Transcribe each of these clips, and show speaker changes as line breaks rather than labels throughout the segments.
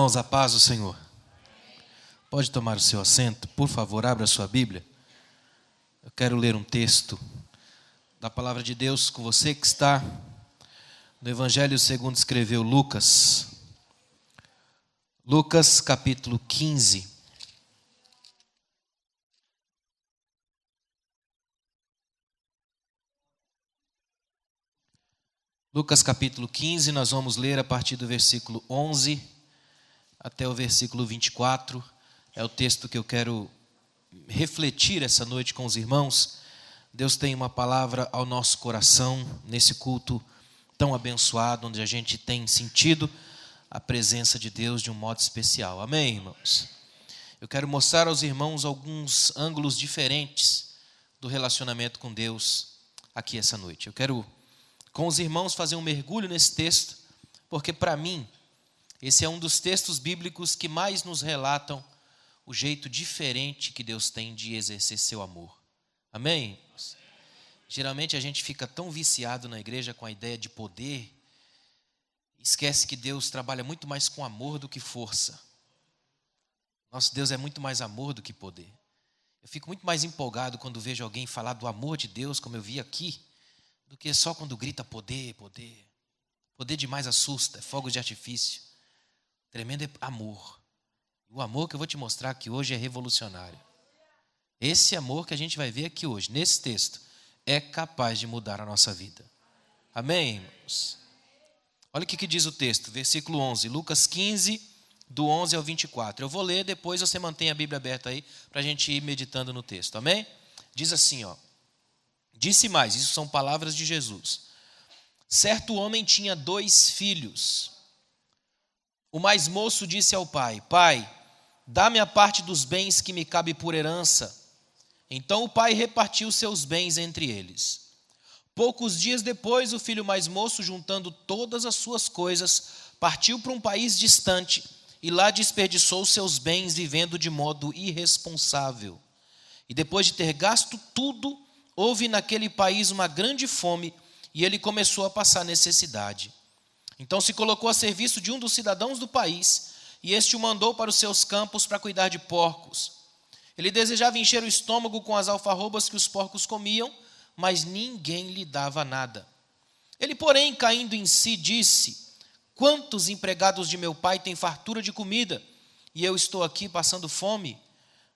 Irmãos, a paz do Senhor. Pode tomar o seu assento, por favor, abra a sua Bíblia. Eu quero ler um texto da palavra de Deus com você que está no Evangelho segundo escreveu Lucas. Lucas capítulo 15. Lucas capítulo 15, nós vamos ler a partir do versículo 11 até o versículo 24. É o texto que eu quero refletir essa noite com os irmãos. Deus tem uma palavra ao nosso coração nesse culto tão abençoado, onde a gente tem sentido a presença de Deus de um modo especial. Amém, irmãos? Eu quero mostrar aos irmãos alguns ângulos diferentes do relacionamento com Deus aqui essa noite. Eu quero com os irmãos fazer um mergulho nesse texto, porque para mim, esse é um dos textos bíblicos que mais nos relatam o jeito diferente que Deus tem de exercer seu amor. Amém? Geralmente a gente fica tão viciado na igreja com a ideia de poder, esquece que Deus trabalha muito mais com amor do que força. Nosso Deus é muito mais amor do que poder. Eu fico muito mais empolgado quando vejo alguém falar do amor de Deus, como eu vi aqui, do que só quando grita poder, poder. Poder demais assusta, é fogos de artifício. Tremendo é amor. O amor que eu vou te mostrar aqui hoje é revolucionário. Esse amor que a gente vai ver aqui hoje, nesse texto, é capaz de mudar a nossa vida. Amém, irmãos? Olha o que diz o texto, versículo 11, Lucas 15, do 11 ao 24. Eu vou ler, depois você mantém a Bíblia aberta aí, para a gente ir meditando no texto, amém? Diz assim, ó. Disse mais, isso são palavras de Jesus. Certo homem tinha 2 filhos. O mais moço disse ao pai, Pai, dá-me a parte dos bens que me cabe por herança. Então o pai repartiu seus bens entre eles. Poucos dias depois, o filho mais moço, juntando todas as suas coisas, partiu para um país distante e lá desperdiçou seus bens vivendo de modo irresponsável. E depois de ter gasto tudo, houve naquele país uma grande fome e ele começou a passar necessidade. Então se colocou a serviço de um dos cidadãos do país e este o mandou para os seus campos para cuidar de porcos. Ele desejava encher o estômago com as alfarrobas que os porcos comiam, mas ninguém lhe dava nada. Ele, porém, caindo em si, disse, quantos empregados de meu pai têm fartura de comida e eu estou aqui passando fome?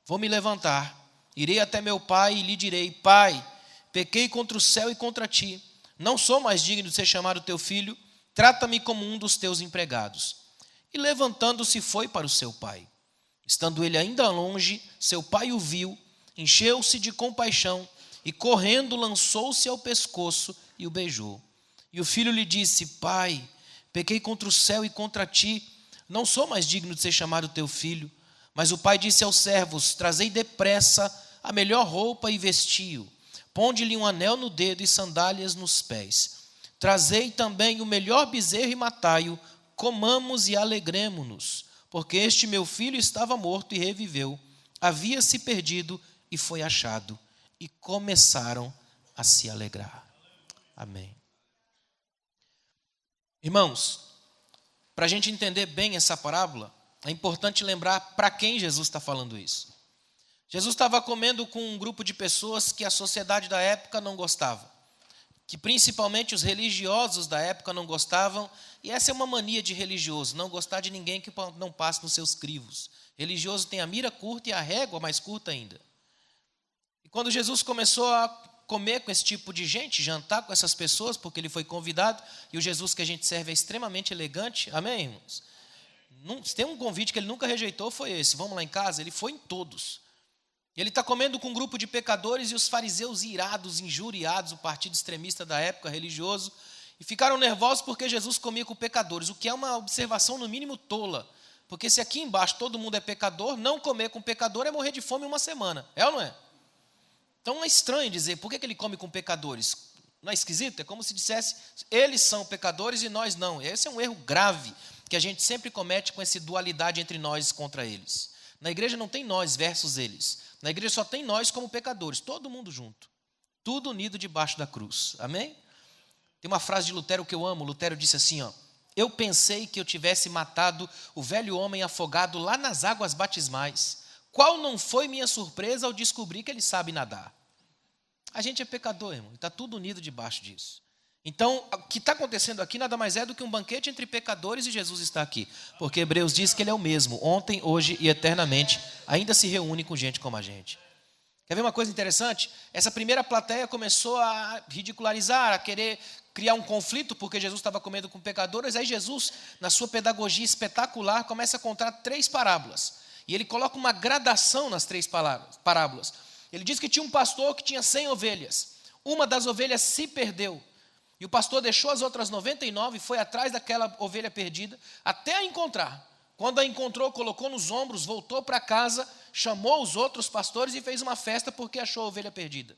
Vou me levantar. Irei até meu pai e lhe direi, Pai, pequei contra o céu e contra ti. Não sou mais digno de ser chamado teu filho. Trata-me como um dos teus empregados. E levantando-se foi para o seu pai. Estando ele ainda longe, seu pai o viu, encheu-se de compaixão e correndo lançou-se ao pescoço e o beijou. E o filho lhe disse, Pai, pequei contra o céu e contra ti. Não sou mais digno de ser chamado teu filho. Mas o pai disse aos servos, trazei depressa a melhor roupa e vestiu, ponde-lhe um anel no dedo e sandálias nos pés. Trazei também o melhor bezerro e matai-o, comamos e alegremo-nos, porque este meu filho estava morto e reviveu, havia se perdido e foi achado, e começaram a se alegrar. Amém. Irmãos, para a gente entender bem essa parábola, é importante lembrar para quem Jesus está falando isso. Jesus estava comendo com um grupo de pessoas que a sociedade da época não gostava, que principalmente os religiosos da época não gostavam, e essa é uma mania de religioso, não gostar de ninguém que não passe nos seus crivos. Religioso tem a mira curta e a régua mais curta ainda. E quando Jesus começou a comer com esse tipo de gente, jantar com essas pessoas, porque ele foi convidado, e o Jesus que a gente serve é extremamente elegante, amém, irmãos? Se tem um convite que ele nunca rejeitou, foi esse, vamos lá em casa, ele foi em todos. Ele está comendo com um grupo de pecadores e os fariseus irados, injuriados, o partido extremista da época, religioso, e ficaram nervosos porque Jesus comia com pecadores, o que é uma observação no mínimo tola, porque se aqui embaixo todo mundo é pecador, não comer com pecador é morrer de fome uma semana, é ou não é? Então é estranho dizer, por que ele come com pecadores? Não é esquisito? É como se dissesse, eles são pecadores e nós não. Esse é um erro grave que a gente sempre comete com essa dualidade entre nós contra eles. Na igreja não tem nós versus eles. Na igreja só tem nós como pecadores, todo mundo junto. Tudo unido debaixo da cruz. Amém? Tem uma frase de Lutero que eu amo. Lutero disse assim, ó, eu pensei que eu tivesse matado o velho homem afogado lá nas águas batismais. Qual não foi minha surpresa ao descobrir que ele sabe nadar? A gente é pecador, irmão, está tudo unido debaixo disso. Então, o que está acontecendo aqui nada mais é do que um banquete entre pecadores e Jesus está aqui. Porque Hebreus diz que ele é o mesmo, ontem, hoje e eternamente, ainda se reúne com gente como a gente. Quer ver uma coisa interessante? Essa primeira plateia começou a ridicularizar, a querer criar um conflito, porque Jesus estava comendo com pecadores. Aí Jesus, na sua pedagogia espetacular, começa a contar 3 parábolas. E ele coloca uma gradação nas 3 parábolas. Ele diz que tinha um pastor que tinha 100 ovelhas. Uma das ovelhas se perdeu. E o pastor deixou as outras 99 e foi atrás daquela ovelha perdida até a encontrar. Quando a encontrou, colocou nos ombros, voltou para casa, chamou os outros pastores e fez uma festa porque achou a ovelha perdida.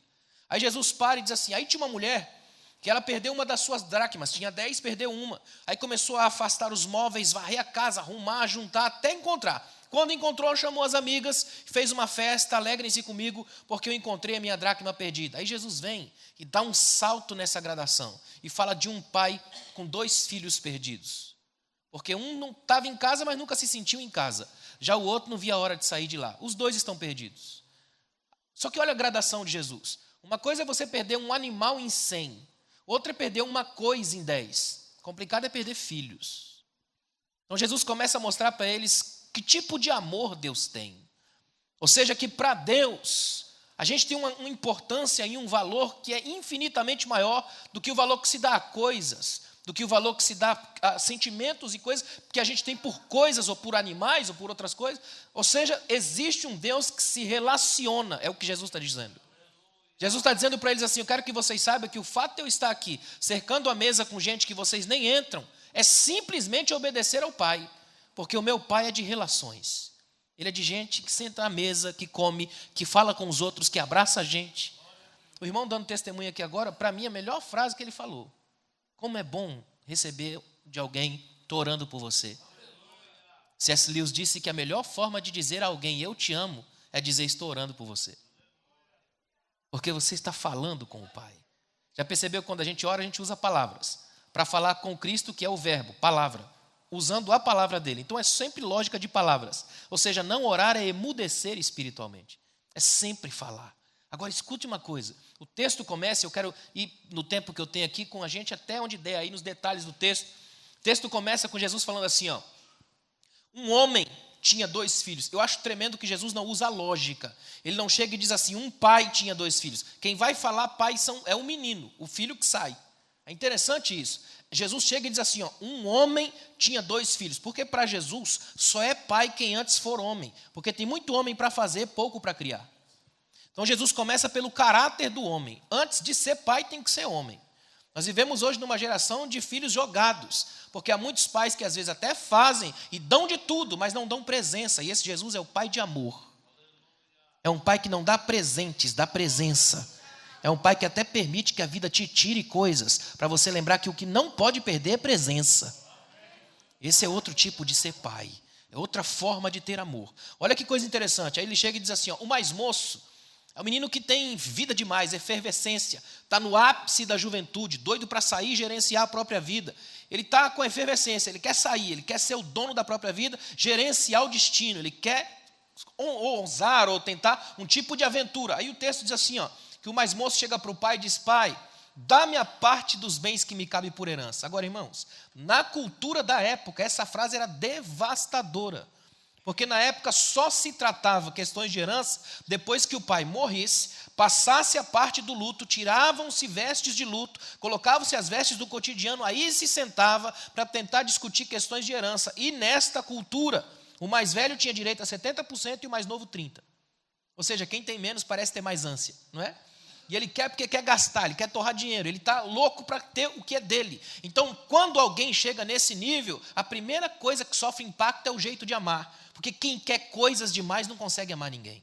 Aí Jesus para e diz assim, aí tinha uma mulher que ela perdeu uma das suas dracmas, tinha 10, perdeu uma. Aí começou a afastar os móveis, varrer a casa, arrumar, juntar, até encontrar. Quando encontrou, chamou as amigas, fez uma festa, alegrem-se comigo, porque eu encontrei a minha dracma perdida. Aí Jesus vem e dá um salto nessa gradação e fala de um pai com 2 filhos perdidos. Porque um não estava em casa, mas nunca se sentiu em casa. Já o outro não via a hora de sair de lá. Os 2 estão perdidos. Só que olha a gradação de Jesus. Uma coisa é você perder um animal em 100. Outra é perder uma coisa em 10. Complicado é perder filhos. Então Jesus começa a mostrar para eles que tipo de amor Deus tem. Ou seja, que para Deus, a gente tem uma importância e um valor que é infinitamente maior do que o valor que se dá a coisas, do que o valor que se dá a sentimentos e coisas que a gente tem por coisas ou por animais ou por outras coisas. Ou seja, existe um Deus que se relaciona, é o que Jesus está dizendo. Jesus está dizendo para eles assim, eu quero que vocês saibam que o fato de eu estar aqui, cercando a mesa com gente que vocês nem entram, é simplesmente obedecer ao Pai. Porque o meu pai é de relações. Ele é de gente que senta à mesa, que come, que fala com os outros, que abraça a gente. O irmão dando testemunho aqui agora, para mim, a melhor frase que ele falou. Como é bom receber de alguém, estou orando por você. C.S. Lewis disse que a melhor forma de dizer a alguém, eu te amo, é dizer, estou orando por você. Porque você está falando com o Pai. Já percebeu que quando a gente ora, a gente usa palavras. Para falar com Cristo, que é o verbo, palavra. Usando a palavra dele. Então é sempre lógica de palavras. Ou seja, não orar é emudecer espiritualmente. É sempre falar. Agora escute uma coisa. O texto começa, eu quero ir no tempo que eu tenho aqui com a gente até onde der, aí nos detalhes do texto. O texto começa com Jesus falando assim, ó. Um homem tinha 2 filhos. Eu acho tremendo que Jesus não usa a lógica. Ele não chega e diz assim, um pai tinha 2 filhos. Quem vai falar pai é o menino, o filho que sai. É interessante isso. Jesus chega e diz assim, ó, um homem tinha 2 filhos. Porque para Jesus só é pai quem antes for homem. Porque tem muito homem para fazer, pouco para criar. Então Jesus começa pelo caráter do homem. Antes de ser pai tem que ser homem. Nós vivemos hoje numa geração de filhos jogados. Porque há muitos pais que às vezes até fazem e dão de tudo, mas não dão presença. E esse Jesus é o pai de amor. É um pai que não dá presentes, dá presença. É um pai que até permite que a vida te tire coisas, para você lembrar que o que não pode perder é presença. Esse é outro tipo de ser pai. É outra forma de ter amor. Olha que coisa interessante. Aí ele chega e diz assim, ó, o mais moço é o menino que tem vida demais, efervescência. Está no ápice da juventude, doido para sair e gerenciar a própria vida. Ele está com efervescência, ele quer sair, ele quer ser o dono da própria vida, gerenciar o destino. Ele quer ousar ou tentar um tipo de aventura. Aí o texto diz assim, ó, que o mais moço chega para o pai e diz, pai, dá-me a parte dos bens que me cabe por herança. Agora, irmãos, na cultura da época, essa frase era devastadora. Porque na época só se tratava questões de herança depois que o pai morresse, passasse a parte do luto, tiravam-se vestes de luto, colocavam-se as vestes do cotidiano, aí se sentava para tentar discutir questões de herança. E nesta cultura, o mais velho tinha direito a 70% e o mais novo 30%. Ou seja, quem tem menos parece ter mais ânsia, não é? E ele quer porque quer gastar, ele quer torrar dinheiro, ele está louco para ter o que é dele. Então, quando alguém chega nesse nível, a primeira coisa que sofre impacto é o jeito de amar. Porque quem quer coisas demais não consegue amar ninguém.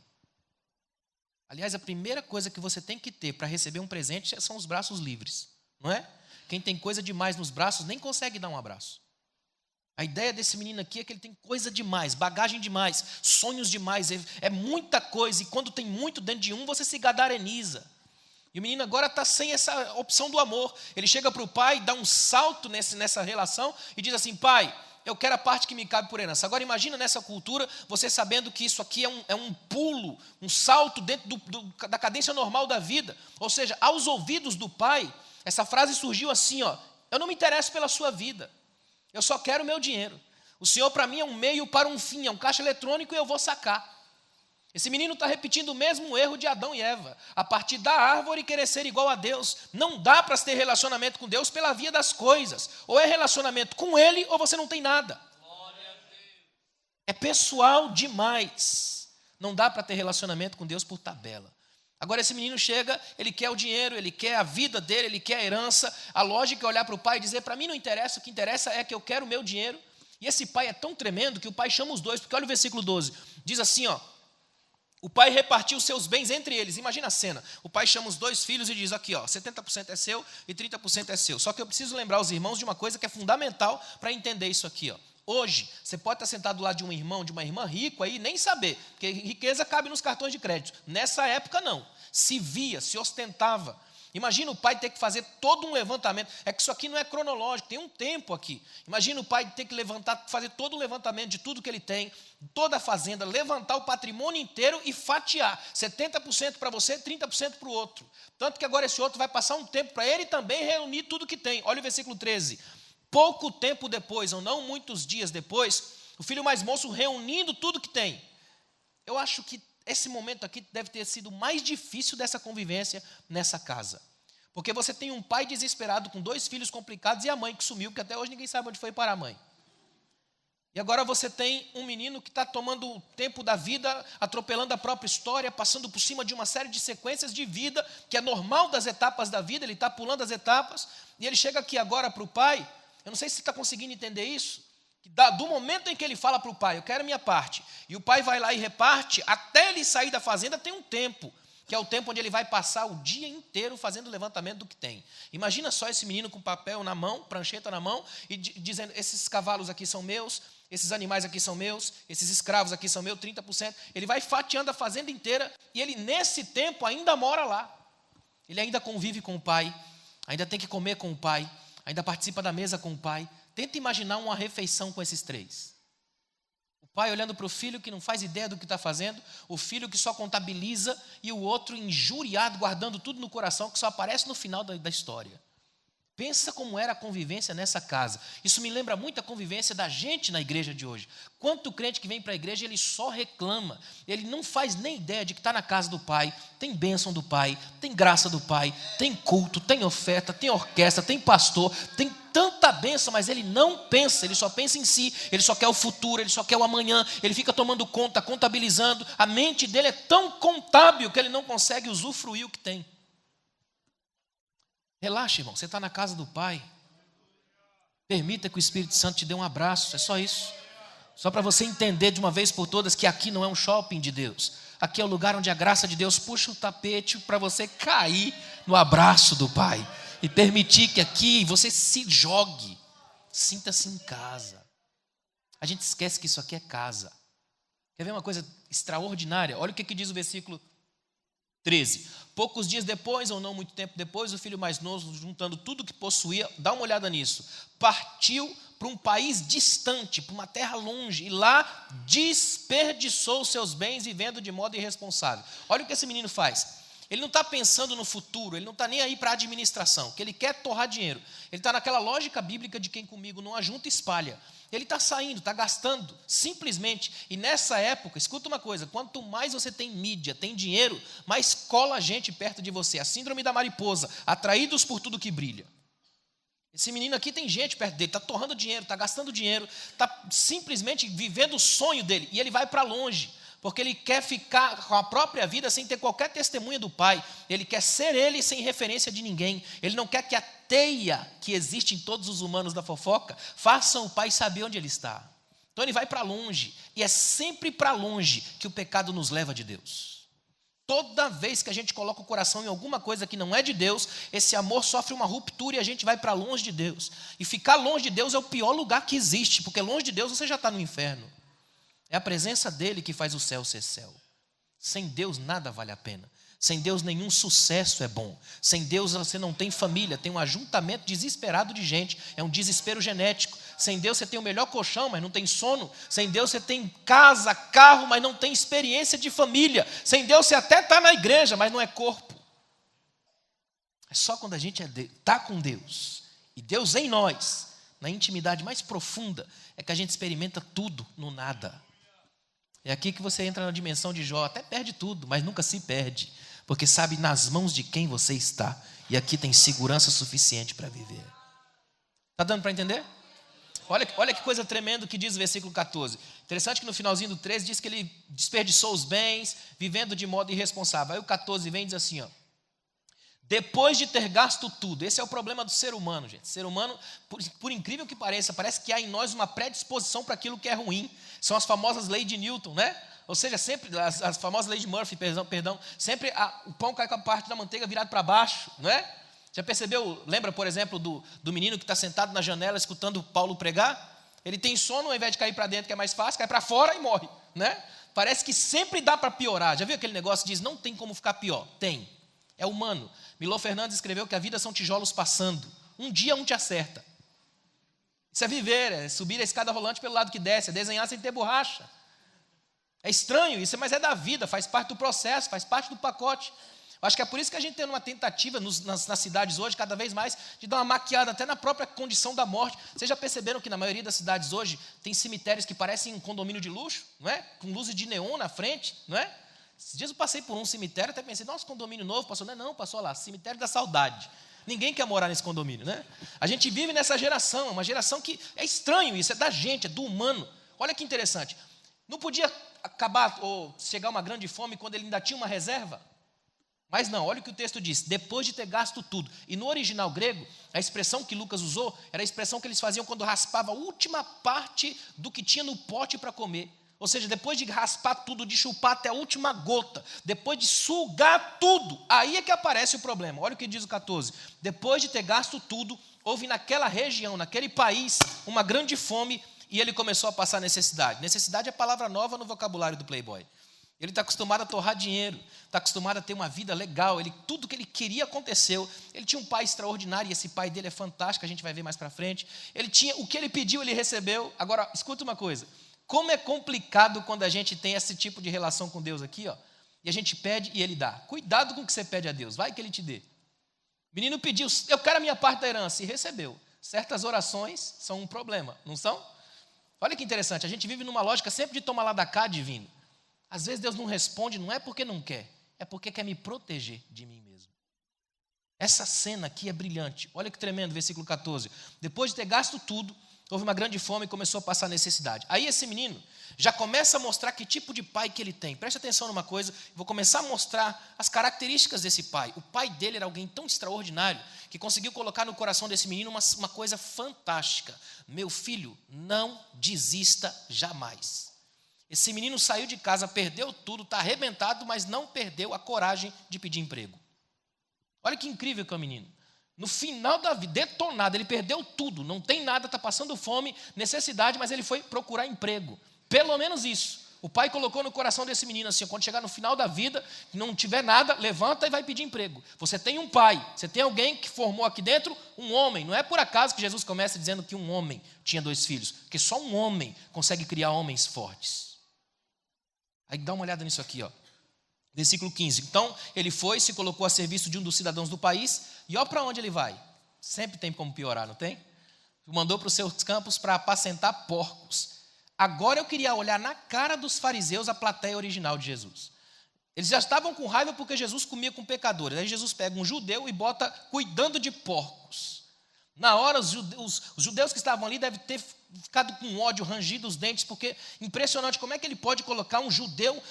Aliás, a primeira coisa que você tem que ter para receber um presente são os braços livres, não é? Quem tem coisa demais nos braços nem consegue dar um abraço. A ideia desse menino aqui é que ele tem coisa demais, bagagem demais, sonhos demais, é muita coisa. E quando tem muito dentro de um, você se gadareniza. E o menino agora está sem essa opção do amor. Ele chega para o pai, dá um salto nessa relação e diz assim: pai, eu quero a parte que me cabe por herança. Agora imagina nessa cultura, você sabendo que isso aqui é um pulo, um salto dentro da cadência normal da vida. Ou seja, aos ouvidos do pai, essa frase surgiu assim: ó, eu não me interesso pela sua vida, eu só quero o meu dinheiro. O Senhor para mim é um meio para um fim, é um caixa eletrônico e eu vou sacar. Esse menino está repetindo o mesmo erro de Adão e Eva, a partir da árvore querer ser igual a Deus. Não dá para ter relacionamento com Deus pela via das coisas. Ou é relacionamento com Ele, ou você não tem nada. É pessoal demais. Não dá para ter relacionamento com Deus por tabela. Agora esse menino chega, ele quer o dinheiro, ele quer a vida dele, ele quer a herança. A lógica é olhar para o pai e dizer: para mim não interessa, o que interessa é que eu quero o meu dinheiro. E esse pai é tão tremendo que o pai chama os dois, porque olha o versículo 12, diz assim, ó: o pai repartiu os seus bens entre eles. Imagina a cena, o pai chama os dois filhos e diz: aqui ó, 70% é seu e 30% é seu. Só que eu preciso lembrar os irmãos de uma coisa que é fundamental para entender isso aqui, ó. Hoje, você pode estar sentado do lado de um irmão, de uma irmã rico aí, nem saber, porque riqueza cabe nos cartões de crédito. Nessa época não, se via, se ostentava. Imagina o pai ter que fazer todo um levantamento. É que isso aqui não é cronológico, tem um tempo aqui. Imagina o pai ter que fazer todo o levantamento de tudo que ele tem, toda a fazenda, levantar o patrimônio inteiro e fatiar. 70% para você, 30% para o outro. Tanto que agora esse outro vai passar um tempo para ele também reunir tudo que tem. Olha o versículo 13. Pouco tempo depois, ou não muitos dias depois, o filho mais moço reunindo tudo que tem. Eu acho que esse momento aqui deve ter sido o mais difícil dessa convivência nessa casa. Porque você tem um pai desesperado com dois filhos complicados e a mãe que sumiu, que até hoje ninguém sabe onde foi parar a mãe. E agora você tem um menino que está tomando o tempo da vida, atropelando a própria história, passando por cima de uma série de sequências de vida, que é normal das etapas da vida, ele está pulando as etapas, e ele chega aqui agora para o pai. Eu não sei se você está conseguindo entender isso. Do momento em que ele fala para o pai: eu quero a minha parte, e o pai vai lá e reparte, até ele sair da fazenda tem um tempo, que é o tempo onde ele vai passar o dia inteiro fazendo o levantamento do que tem. Imagina só esse menino com papel na mão, prancheta na mão, e dizendo: esses cavalos aqui são meus, esses animais aqui são meus, esses escravos aqui são meus, 30%. Ele vai fatiando a fazenda inteira, e ele nesse tempo ainda mora lá. Ele ainda convive com o pai, ainda tem que comer com o pai, ainda participa da mesa com o pai. Tenta imaginar uma refeição com esses três. O pai olhando para o filho que não faz ideia do que está fazendo, o filho que só contabiliza e o outro injuriado, guardando tudo no coração, que só aparece no final da história. Pensa como era a convivência nessa casa. Isso me lembra muito a convivência da gente na igreja de hoje. Quanto crente que vem para a igreja, ele só reclama. Ele não faz nem ideia de que está na casa do pai, tem bênção do pai, tem graça do pai, tem culto, tem oferta, tem orquestra, tem pastor, tem tanta bênção, mas ele não pensa, ele só pensa em si, ele só quer o futuro, ele só quer o amanhã, ele fica tomando conta, contabilizando. A mente dele é tão contábil que ele não consegue usufruir o que tem. Relaxa, irmão, você está na casa do Pai. Permita que o Espírito Santo te dê um abraço, é só isso. Só para você entender de uma vez por todas que aqui não é um shopping de Deus. Aqui é o lugar onde a graça de Deus puxa o tapete para você cair no abraço do Pai. E permitir que aqui você se jogue. Sinta-se em casa. A gente esquece que isso aqui é casa. Quer ver uma coisa extraordinária? Olha o que diz o versículo 13. Poucos dias depois, ou não muito tempo depois, o filho mais novo, juntando tudo que possuía, dá uma olhada nisso, partiu para um país distante, para uma terra longe, e lá desperdiçou os seus bens vivendo de modo irresponsável. Olha o que esse menino faz. Ele não está pensando no futuro, ele não está nem aí para a administração, que ele quer torrar dinheiro. Ele está naquela lógica bíblica de quem comigo não ajunta, espalha. Ele está saindo, está gastando, simplesmente. E nessa época, escuta uma coisa, quanto mais você tem mídia, tem dinheiro, mais cola a gente perto de você. A síndrome da mariposa, atraídos por tudo que brilha. Esse menino aqui tem gente perto dele, está torrando dinheiro, está gastando dinheiro, está simplesmente vivendo o sonho dele. E ele vai para longe, porque ele quer ficar com a própria vida sem ter qualquer testemunha do pai. Ele quer ser ele sem referência de ninguém. Ele não quer que a teia que existe em todos os humanos da fofoca façam o pai saber onde ele está. Então ele vai para longe. E é sempre para longe que o pecado nos leva de Deus. Toda vez que a gente coloca o coração em alguma coisa que não é de Deus, esse amor sofre uma ruptura e a gente vai para longe de Deus. E ficar longe de Deus é o pior lugar que existe, porque longe de Deus você já está no inferno. É a presença dele que faz o céu ser céu. Sem Deus nada vale a pena. Sem Deus nenhum sucesso é bom. Sem Deus você não tem família, tem um ajuntamento desesperado de gente, é um desespero genético. Sem Deus você tem o melhor colchão, mas não tem sono. Sem Deus você tem casa, carro, mas não tem experiência de família. Sem Deus você até está na igreja, mas não é corpo. É só quando a gente está com Deus, e Deus em nós, na intimidade mais profunda, é que a gente experimenta tudo no nada. É aqui que você entra na dimensão de Jó, até perde tudo, mas nunca se perde, porque sabe nas mãos de quem você está, e aqui tem segurança suficiente para viver. Está dando para entender? Olha que coisa tremenda que diz o versículo 14. Interessante que no finalzinho do 13 diz que ele desperdiçou os bens, vivendo de modo irresponsável. Aí o 14 vem e diz assim, ó: depois de ter gasto tudo. Esse é o problema do ser humano, gente. O ser humano, por incrível que pareça, parece que há em nós uma predisposição para aquilo que é ruim. São as famosas leis de Newton, né? Ou seja, sempre, as famosas leis de Murphy, perdão, sempre o pão cai com a parte da manteiga virada para baixo, não é? Já percebeu, lembra, por exemplo, do menino que está sentado na janela escutando Paulo pregar? Ele tem sono, ao invés de cair para dentro, que é mais fácil, cai para fora e morre, né? Parece que sempre dá para piorar. Já viu aquele negócio que diz, não tem como ficar pior? Tem. É humano. Milô Fernandes escreveu que a vida são tijolos passando. Um dia um te acerta. Isso é viver, é subir a escada rolante pelo lado que desce, é desenhar sem ter borracha. É estranho isso, mas é da vida, faz parte do processo, faz parte do pacote. Eu acho que é por isso que a gente tem uma tentativa nas cidades hoje, cada vez mais, de dar uma maquiada até na própria condição da morte. Vocês já perceberam que na maioria das cidades hoje tem cemitérios que parecem um condomínio de luxo, não é? Com luzes de neon na frente, não é? Esses dias eu passei por um cemitério, até pensei, nossa, condomínio novo, passou, não, passou lá, cemitério da saudade. Ninguém quer morar nesse condomínio, né? A gente vive nessa geração, uma geração que é estranho isso, é da gente, é do humano. Olha que interessante, não podia acabar ou chegar uma grande fome quando ele ainda tinha uma reserva? Mas não, olha o que o texto diz, depois de ter gasto tudo. E no original grego, a expressão que Lucas usou era a expressão que eles faziam quando raspava a última parte do que tinha no pote para comer. Ou seja, depois de raspar tudo, de chupar até a última gota, depois de sugar tudo, aí é que aparece o problema. Olha o que diz o 14. Depois de ter gasto tudo, houve naquela região, naquele país, uma grande fome e ele começou a passar necessidade. Necessidade é palavra nova no vocabulário do Playboy. Ele está acostumado a torrar dinheiro, está acostumado a ter uma vida legal, tudo que ele queria aconteceu. Ele tinha um pai extraordinário e esse pai dele é fantástico, a gente vai ver mais para frente. Ele tinha o que ele pediu, ele recebeu. Agora, escuta uma coisa. Como é complicado quando a gente tem esse tipo de relação com Deus aqui, ó, e a gente pede e Ele dá. Cuidado com o que você pede a Deus, vai que Ele te dê. O menino pediu, eu quero a minha parte da herança, e recebeu. Certas orações são um problema, não são? Olha que interessante, a gente vive numa lógica sempre de tomar lá da cá divino. Às vezes Deus não responde, não é porque não quer, é porque quer me proteger de mim mesmo. Essa cena aqui é brilhante, olha que tremendo, versículo 14. Depois de ter gasto tudo, houve uma grande fome e começou a passar necessidade. Aí esse menino já começa a mostrar que tipo de pai que ele tem. Preste atenção numa coisa, vou começar a mostrar as características desse pai. O pai dele era alguém tão extraordinário que conseguiu colocar no coração desse menino uma coisa fantástica. Meu filho, não desista jamais. Esse menino saiu de casa, perdeu tudo, está arrebentado, mas não perdeu a coragem de pedir emprego. Olha que incrível que é o menino. No final da vida, detonado, ele perdeu tudo, não tem nada, está passando fome, necessidade, mas ele foi procurar emprego. Pelo menos isso. O pai colocou no coração desse menino assim, quando chegar no final da vida, não tiver nada, levanta e vai pedir emprego. Você tem um pai, você tem alguém que formou aqui dentro um homem. Não é por acaso que Jesus começa dizendo que um homem tinha 2 filhos, porque só um homem consegue criar homens fortes. Aí dá uma olhada nisso aqui, ó. Versículo 15. Então, ele foi, se colocou a serviço de um dos cidadãos do país, e olha para onde ele vai. Sempre tem como piorar, não tem? Mandou para os seus campos para apacentar porcos. Agora eu queria olhar na cara dos fariseus a plateia original de Jesus. Eles já estavam com raiva porque Jesus comia com pecadores. Aí Jesus pega um judeu e bota cuidando de porcos. Na hora, os judeus que estavam ali devem ter ficado com ódio, rangido os dentes, porque impressionante como é que ele pode colocar um judeu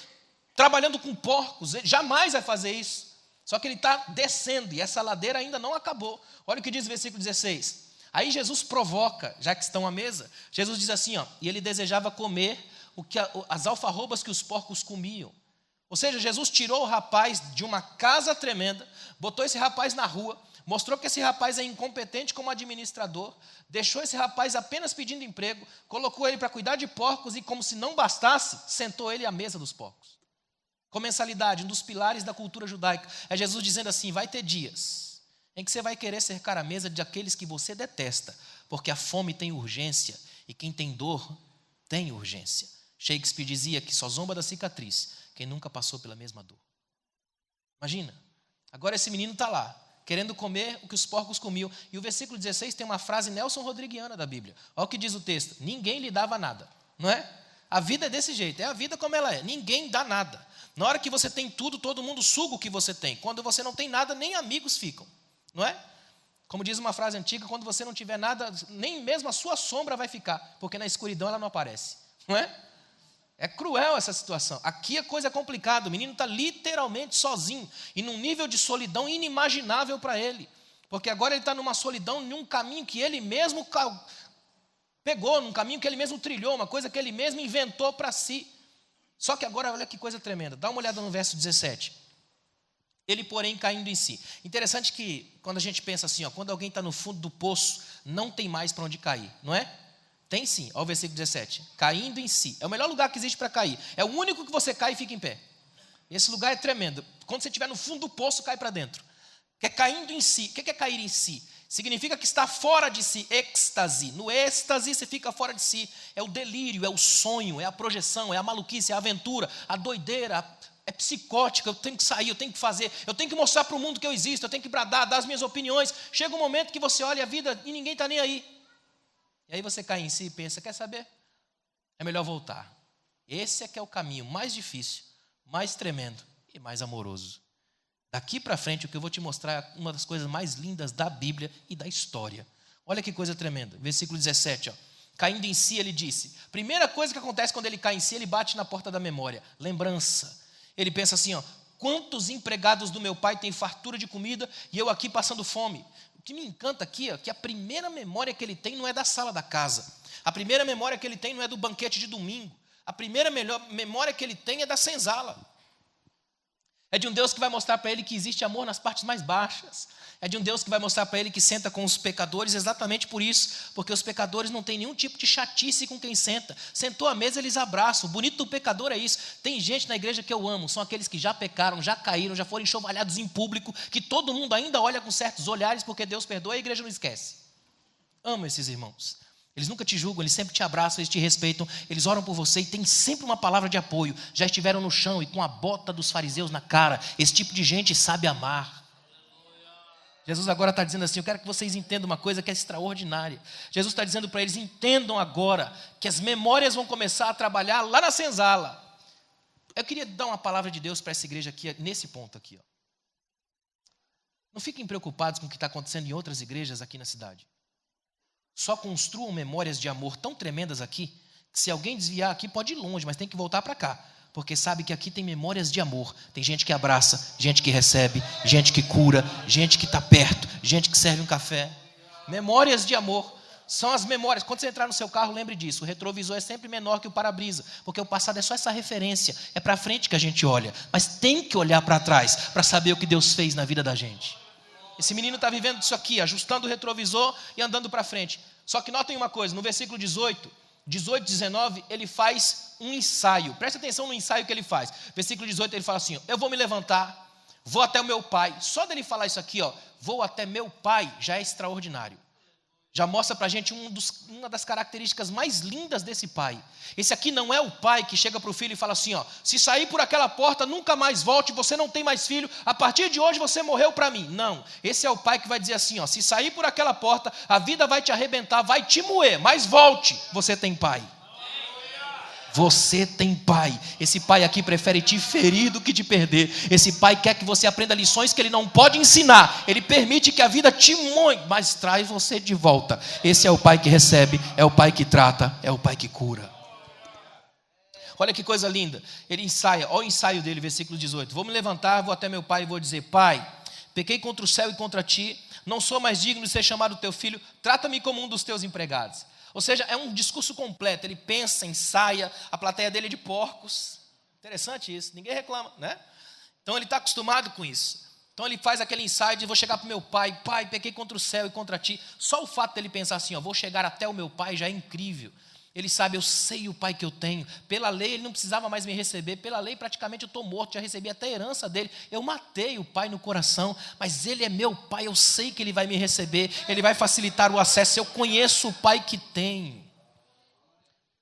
trabalhando com porcos. Ele jamais vai fazer isso. Só que ele está descendo e essa ladeira ainda não acabou. Olha o que diz o versículo 16. Aí Jesus provoca, já que estão à mesa, Jesus diz assim, ó, e ele desejava comer as alfarrobas que os porcos comiam. Ou seja, Jesus tirou o rapaz de uma casa tremenda, botou esse rapaz na rua, mostrou que esse rapaz é incompetente como administrador, deixou esse rapaz apenas pedindo emprego, colocou ele para cuidar de porcos e, como se não bastasse, sentou ele à mesa dos porcos. com mensalidade, um dos pilares da cultura judaica. É Jesus dizendo assim: vai ter dias em que você vai querer cercar a mesa de aqueles que você detesta, porque a fome tem urgência e quem tem dor tem urgência. Shakespeare dizia que só zomba da cicatriz quem nunca passou pela mesma dor. Imagina, agora esse menino está lá, querendo comer o que os porcos comiam. E o versículo 16 tem uma frase Nelson Rodriguiana da Bíblia. Olha o que diz o texto: ninguém lhe dava nada, não é? A vida é desse jeito, é a vida como ela é, ninguém dá nada. Na hora que você tem tudo, todo mundo suga o que você tem. Quando você não tem nada, nem amigos ficam, não é? Como diz uma frase antiga, quando você não tiver nada, nem mesmo a sua sombra vai ficar, porque na escuridão ela não aparece, não é? É cruel essa situação. Aqui a coisa é complicada. O menino está literalmente sozinho e num nível de solidão inimaginável para ele, porque agora ele está numa solidão, num caminho que ele mesmo pegou, num caminho que ele mesmo trilhou, uma coisa que ele mesmo inventou para si. Só que agora, olha que coisa tremenda. Dá uma olhada no verso 17. Ele, porém, caindo em si. Interessante que quando a gente pensa assim, quando alguém está no fundo do poço, não tem mais para onde cair, não é? Tem sim, olha o versículo 17. Caindo em si. É o melhor lugar que existe para cair. É o único que você cai e fica em pé. Esse lugar é tremendo. Quando você estiver no fundo do poço, cai para dentro. Que é caindo em si. O que é cair em si? Significa que está fora de si, êxtase. No êxtase você fica fora de si. É o delírio, é o sonho, é a projeção, é a maluquice, é a aventura, a doideira, é psicótica. Eu tenho que sair, eu tenho que fazer, eu tenho que mostrar para o mundo que eu existo, eu tenho que bradar, dar as minhas opiniões. Chega um momento que você olha a vida e ninguém está nem aí. E aí você cai em si e pensa: quer saber? É melhor voltar. Esse é que é o caminho mais difícil, mais tremendo e mais amoroso. Daqui para frente, o que eu vou te mostrar é uma das coisas mais lindas da Bíblia e da história. Olha que coisa tremenda. Versículo 17, caindo em si, ele disse. Primeira coisa que acontece quando ele cai em si, ele bate na porta da memória. Lembrança. Ele pensa assim, quantos empregados do meu pai têm fartura de comida e eu aqui passando fome? O que me encanta aqui é que a primeira memória que ele tem não é da sala da casa. A primeira memória que ele tem não é do banquete de domingo. A primeira memória que ele tem é da senzala. É de um Deus que vai mostrar para ele que existe amor nas partes mais baixas. É de um Deus que vai mostrar para ele que senta com os pecadores exatamente por isso. Porque os pecadores não têm nenhum tipo de chatice com quem senta. Sentou à mesa, eles abraçam. O bonito do pecador é isso. Tem gente na igreja que eu amo. São aqueles que já pecaram, já caíram, já foram enxovalhados em público. Que todo mundo ainda olha com certos olhares porque Deus perdoa e a igreja não esquece. Amo esses irmãos. Eles nunca te julgam, eles sempre te abraçam, eles te respeitam, eles oram por você e tem sempre uma palavra de apoio. Já estiveram no chão e com a bota dos fariseus na cara. Esse tipo de gente sabe amar. Jesus agora está dizendo assim, eu quero que vocês entendam uma coisa que é extraordinária. Jesus está dizendo para eles, entendam agora que as memórias vão começar a trabalhar lá na senzala. Eu queria dar uma palavra de Deus para essa igreja aqui, nesse ponto aqui. Não fiquem preocupados com o que está acontecendo em outras igrejas aqui na cidade. Só construam memórias de amor tão tremendas aqui, que se alguém desviar aqui pode ir longe, mas tem que voltar para cá. Porque sabe que aqui tem memórias de amor. Tem gente que abraça, gente que recebe, gente que cura, gente que está perto, gente que serve um café. Memórias de amor. São as memórias. Quando você entrar no seu carro, lembre disso. O retrovisor é sempre menor que o para-brisa. Porque o passado é só essa referência. É para frente que a gente olha. Mas tem que olhar para trás para saber o que Deus fez na vida da gente. Esse menino está vivendo isso aqui, ajustando o retrovisor e andando para frente. Só que notem uma coisa, no versículo 18, 19, ele faz um ensaio. Presta atenção no ensaio que ele faz. Versículo 18, ele fala assim, eu vou me levantar, vou até o meu pai. Só dele falar isso aqui, vou até meu pai, já é extraordinário. Já mostra para a gente uma das características mais lindas desse pai. Esse aqui não é o pai que chega para o filho e fala assim, se sair por aquela porta, nunca mais volte, você não tem mais filho, a partir de hoje você morreu para mim. Não, esse é o pai que vai dizer assim, se sair por aquela porta, a vida vai te arrebentar, vai te moer, mas volte, você tem pai. Você tem pai. Esse pai aqui prefere te ferir do que te perder. Esse pai quer que você aprenda lições que ele não pode ensinar. Ele permite que a vida te moe, mas traz você de volta. Esse é o pai que recebe, é o pai que trata, é o pai que cura. Olha que coisa linda. Ele ensaia, olha o ensaio dele, versículo 18. Vou me levantar, vou até meu pai e vou dizer, pai, pequei contra o céu e contra ti, não sou mais digno de ser chamado teu filho, trata-me como um dos teus empregados. Ou seja, é um discurso completo, ele pensa, ensaia, a plateia dele é de porcos. Interessante isso, ninguém reclama, né? Então ele está acostumado com isso. Então ele faz aquele ensaio de vou chegar para o meu pai, pai, pequei contra o céu e contra ti. Só o fato dele pensar assim, vou chegar até o meu pai já é incrível. Ele sabe, eu sei o pai que eu tenho. Pela lei ele não precisava mais me receber. Pela lei praticamente eu estou morto, já recebi até a herança dele. Eu matei o pai no coração, mas ele é meu pai, eu sei que ele vai me receber. Ele vai facilitar o acesso, eu conheço o pai que tenho.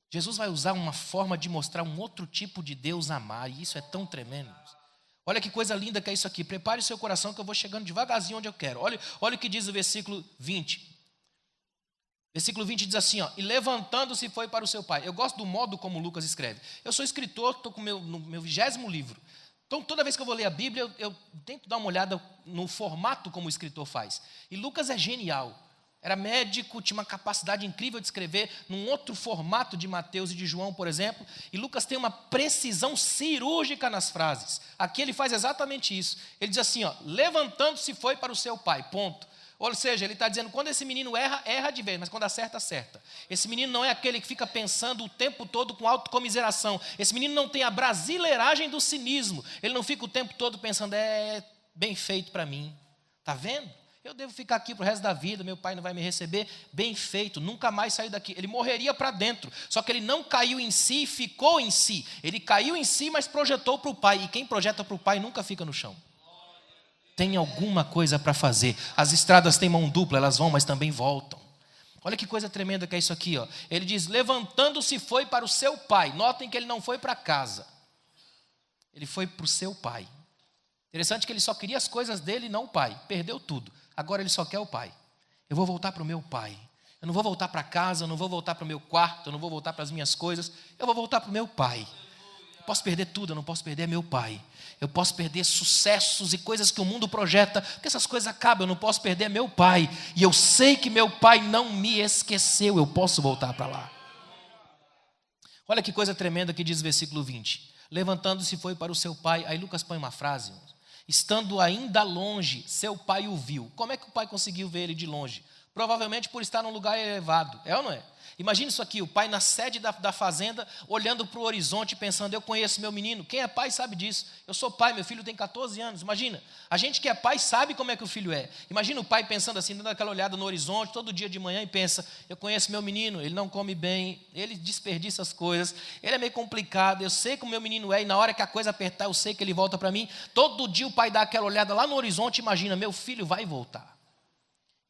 Jesus vai usar uma forma de mostrar um outro tipo de Deus amar, e isso é tão tremendo. Olha que coisa linda que é isso aqui. Prepare o seu coração que eu vou chegando devagarzinho onde eu quero. Olha o que diz o versículo 20. Versículo 20 diz assim, ó, e levantando-se foi para o seu pai. Eu gosto do modo como Lucas escreve. Eu sou escritor, estou no meu 20º livro. Então, toda vez que eu vou ler a Bíblia, eu tento dar uma olhada no formato como o escritor faz. E Lucas é genial. Era médico, tinha uma capacidade incrível de escrever num outro formato de Mateus e de João, por exemplo. E Lucas tem uma precisão cirúrgica nas frases. Aqui ele faz exatamente isso. Ele diz assim, ó, levantando-se foi para o seu pai, ponto. Ou seja, ele está dizendo, quando esse menino erra, erra de vez, mas quando acerta, acerta. Esse menino não é aquele que fica pensando o tempo todo com autocomiseração. Esse menino não tem a brasileiragem do cinismo. Ele não fica o tempo todo pensando, bem feito para mim. Está vendo? Eu devo ficar aqui para o resto da vida, meu pai não vai me receber. Bem feito, nunca mais sair daqui. Ele morreria para dentro, só que ele não caiu em si e ficou em si. Ele caiu em si, mas projetou para o pai. E quem projeta para o pai nunca fica no chão. Tem alguma coisa para fazer. As estradas têm mão dupla, elas vão, mas também voltam. Olha que coisa tremenda que é isso aqui, ó. Ele diz, levantando-se foi para o seu pai. Notem que ele não foi para casa. Ele foi para o seu pai. Interessante que ele só queria as coisas dele e não o pai. Perdeu tudo. Agora ele só quer o pai. Eu vou voltar para o meu pai. Eu não vou voltar para casa, eu não vou voltar para o meu quarto, eu não vou voltar para as minhas coisas. Eu vou voltar para o meu pai. Eu posso perder tudo, eu não posso perder meu pai. Eu posso perder sucessos e coisas que o mundo projeta, porque essas coisas acabam, eu não posso perder meu pai. E eu sei que meu pai não me esqueceu, eu posso voltar para lá. Olha que coisa tremenda que diz o versículo 20. Levantando-se foi para o seu pai. Aí Lucas põe uma frase. Estando ainda longe, seu pai o viu. Como é que o pai conseguiu ver ele de longe? Provavelmente por estar num lugar elevado. É ou não é? Imagina isso aqui, o pai na sede da fazenda, olhando para o horizonte, pensando, eu conheço meu menino. Quem é pai sabe disso. Eu sou pai, meu filho tem 14 anos. Imagina, a gente que é pai sabe como é que o filho é. Imagina o pai pensando assim, dando aquela olhada no horizonte, todo dia de manhã e pensa, eu conheço meu menino, ele não come bem, ele desperdiça as coisas, ele é meio complicado, eu sei como meu menino é, e na hora que a coisa apertar, eu sei que ele volta para mim. Todo dia o pai dá aquela olhada lá no horizonte, imagina, meu filho vai voltar.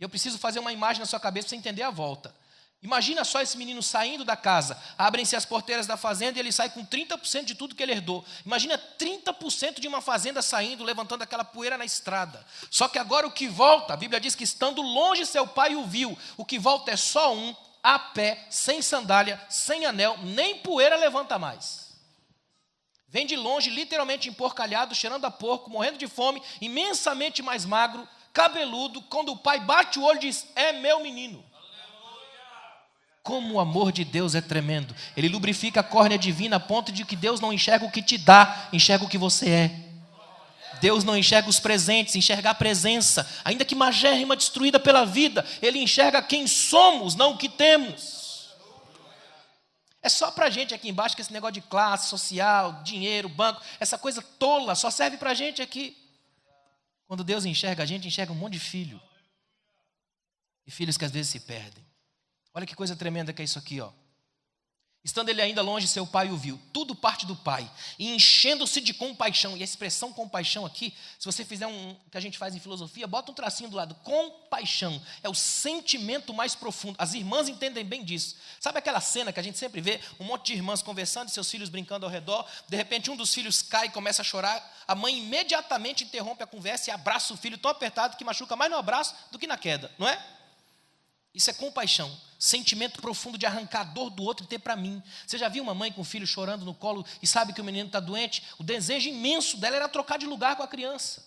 Eu preciso fazer uma imagem na sua cabeça para você entender a volta. Imagina só esse menino saindo da casa, abrem-se as porteiras da fazenda e ele sai com 30% de tudo que ele herdou. Imagina 30% de uma fazenda saindo, levantando aquela poeira na estrada. Só que agora o que volta, a Bíblia diz que estando longe seu pai o viu, o que volta é só um, a pé, sem sandália, sem anel, nem poeira levanta mais. Vem de longe, literalmente emporcalhado, cheirando a porco, morrendo de fome, imensamente mais magro, cabeludo, quando o pai bate o olho e diz, é meu menino. Como o amor de Deus é tremendo. Ele lubrifica a córnea divina a ponto de que Deus não enxerga o que te dá, enxerga o que você é. Deus não enxerga os presentes, enxerga a presença. Ainda que magérrima, destruída pela vida, Ele enxerga quem somos, não o que temos. É só para a gente aqui embaixo que esse negócio de classe social, dinheiro, banco, essa coisa tola, só serve para a gente aqui. Quando Deus enxerga a gente, enxerga um monte de filho. E filhos que às vezes se perdem. Olha que coisa tremenda que é isso aqui, ó. Estando ele ainda longe, seu pai o viu. Tudo parte do pai. E enchendo-se de compaixão. E a expressão compaixão aqui, se você fizer que a gente faz em filosofia, bota um tracinho do lado. Compaixão. É o sentimento mais profundo. As irmãs entendem bem disso. Sabe aquela cena que a gente sempre vê? Um monte de irmãs conversando, seus filhos brincando ao redor. De repente um dos filhos cai e começa a chorar. A mãe imediatamente interrompe a conversa e abraça o filho tão apertado que machuca mais no abraço do que na queda. Não é? Isso é compaixão, sentimento profundo de arrancar a dor do outro e ter para mim. Você já viu uma mãe com o filho chorando no colo e sabe que o menino está doente? O desejo imenso dela era trocar de lugar com a criança.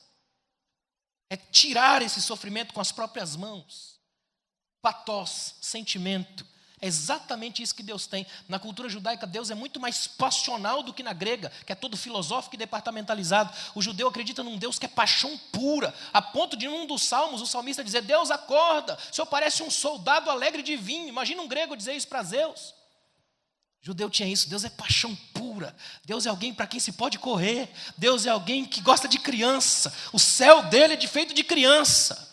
É tirar esse sofrimento com as próprias mãos. Pathos, sentimento. É exatamente isso que Deus tem. Na cultura judaica, Deus é muito mais passional do que na grega, que é todo filosófico e departamentalizado. O judeu acredita num Deus que é paixão pura, a ponto de, num dos salmos, o salmista dizer, Deus acorda, o Senhor parece um soldado alegre de vinho. Imagina um grego dizer isso para Zeus. O judeu tinha isso, Deus é paixão pura, Deus é alguém para quem se pode correr, Deus é alguém que gosta de criança, o céu dele é feito de criança.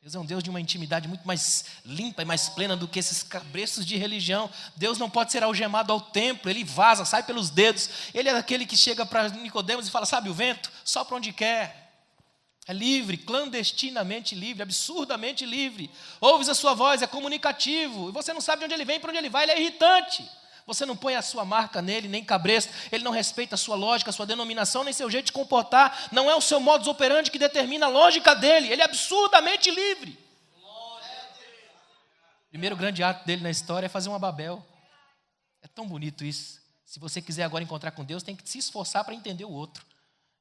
Deus é um Deus de uma intimidade muito mais limpa e mais plena do que esses cabreços de religião. Deus não pode ser algemado ao templo, ele vaza, sai pelos dedos. Ele é aquele que chega para Nicodemos e fala, sabe o vento? Sopra onde quer. É livre, clandestinamente livre, absurdamente livre. Ouves a sua voz, é comunicativo. E você não sabe de onde ele vem, para onde ele vai, ele é irritante. Você não põe a sua marca nele, nem cabresto. Ele não respeita a sua lógica, a sua denominação, nem seu jeito de comportar. Não é o seu modus operandi que determina a lógica dele. Ele é absurdamente livre. O primeiro grande ato dele na história é fazer uma Babel. É tão bonito isso. Se você quiser agora encontrar com Deus, tem que se esforçar para entender o outro.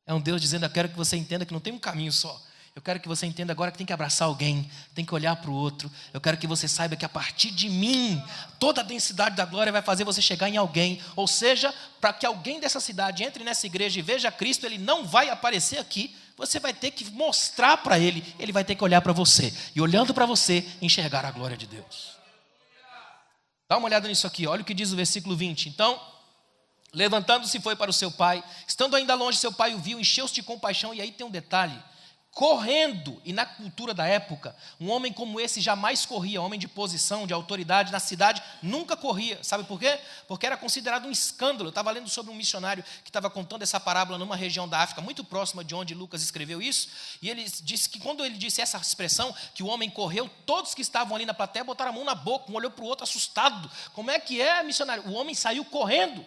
É um Deus dizendo, eu quero que você entenda que não tem um caminho só. Eu quero que você entenda agora que tem que abraçar alguém, tem que olhar para o outro. Eu quero que você saiba que a partir de mim, toda a densidade da glória vai fazer você chegar em alguém. Ou seja, para que alguém dessa cidade entre nessa igreja e veja Cristo, ele não vai aparecer aqui. Você vai ter que mostrar para ele, ele vai ter que olhar para você. E olhando para você, enxergar a glória de Deus. Dá uma olhada nisso aqui, olha o que diz o versículo 20. Então, levantando-se foi para o seu pai. Estando ainda longe, seu pai o viu, encheu-se de compaixão. E aí tem um detalhe. Correndo, e na cultura da época, um homem como esse jamais corria, homem de posição, de autoridade na cidade, nunca corria. Sabe por quê? Porque era considerado um escândalo. Eu estava lendo sobre um missionário que estava contando essa parábola numa região da África, muito próxima de onde Lucas escreveu isso, e ele disse que quando ele disse essa expressão, que o homem correu, todos que estavam ali na plateia botaram a mão na boca, um olhou para o outro assustado. Como é que é, missionário? O homem saiu correndo,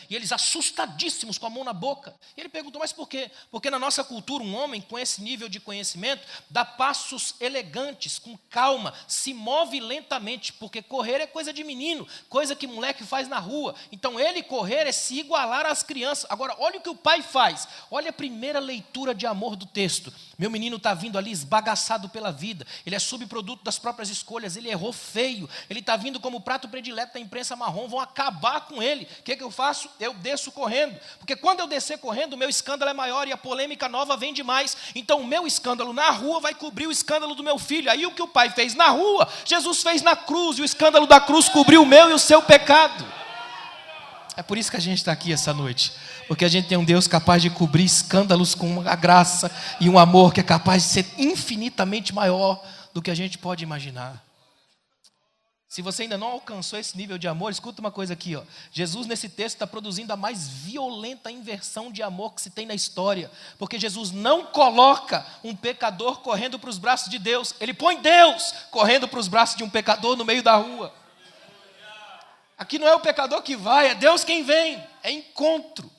e eles assustadíssimos com a mão na boca. E ele perguntou, mas por quê? Porque na nossa cultura, um homem com esse nível de conhecimento, dá passos elegantes, com calma, se move lentamente, porque correr é coisa de menino, coisa que moleque faz na rua. Então ele correr é se igualar às crianças. Agora, olha o que o pai faz, olha a primeira leitura de amor do texto. Meu menino está vindo ali esbagaçado pela vida, ele é subproduto das próprias escolhas, ele errou feio, ele está vindo como prato predileto da imprensa marrom, vão acabar com ele. O que eu faço? Eu desço correndo, porque quando eu descer correndo, o meu escândalo é maior e a polêmica nova vem demais. Então o meu escândalo na rua vai cobrir o escândalo do meu filho. Aí o que o pai fez na rua, Jesus fez na cruz, e o escândalo da cruz cobriu o meu e o seu pecado. É por isso que a gente está aqui essa noite, porque a gente tem um Deus capaz de cobrir escândalos com a graça e um amor que é capaz de ser infinitamente maior do que a gente pode imaginar. Se você ainda não alcançou esse nível de amor, escuta uma coisa aqui, ó. Jesus nesse texto está produzindo a mais violenta inversão de amor que se tem na história, porque Jesus não coloca um pecador correndo para os braços de Deus, ele põe Deus correndo para os braços de um pecador no meio da rua. Aqui não é o pecador que vai, é Deus quem vem, é encontro.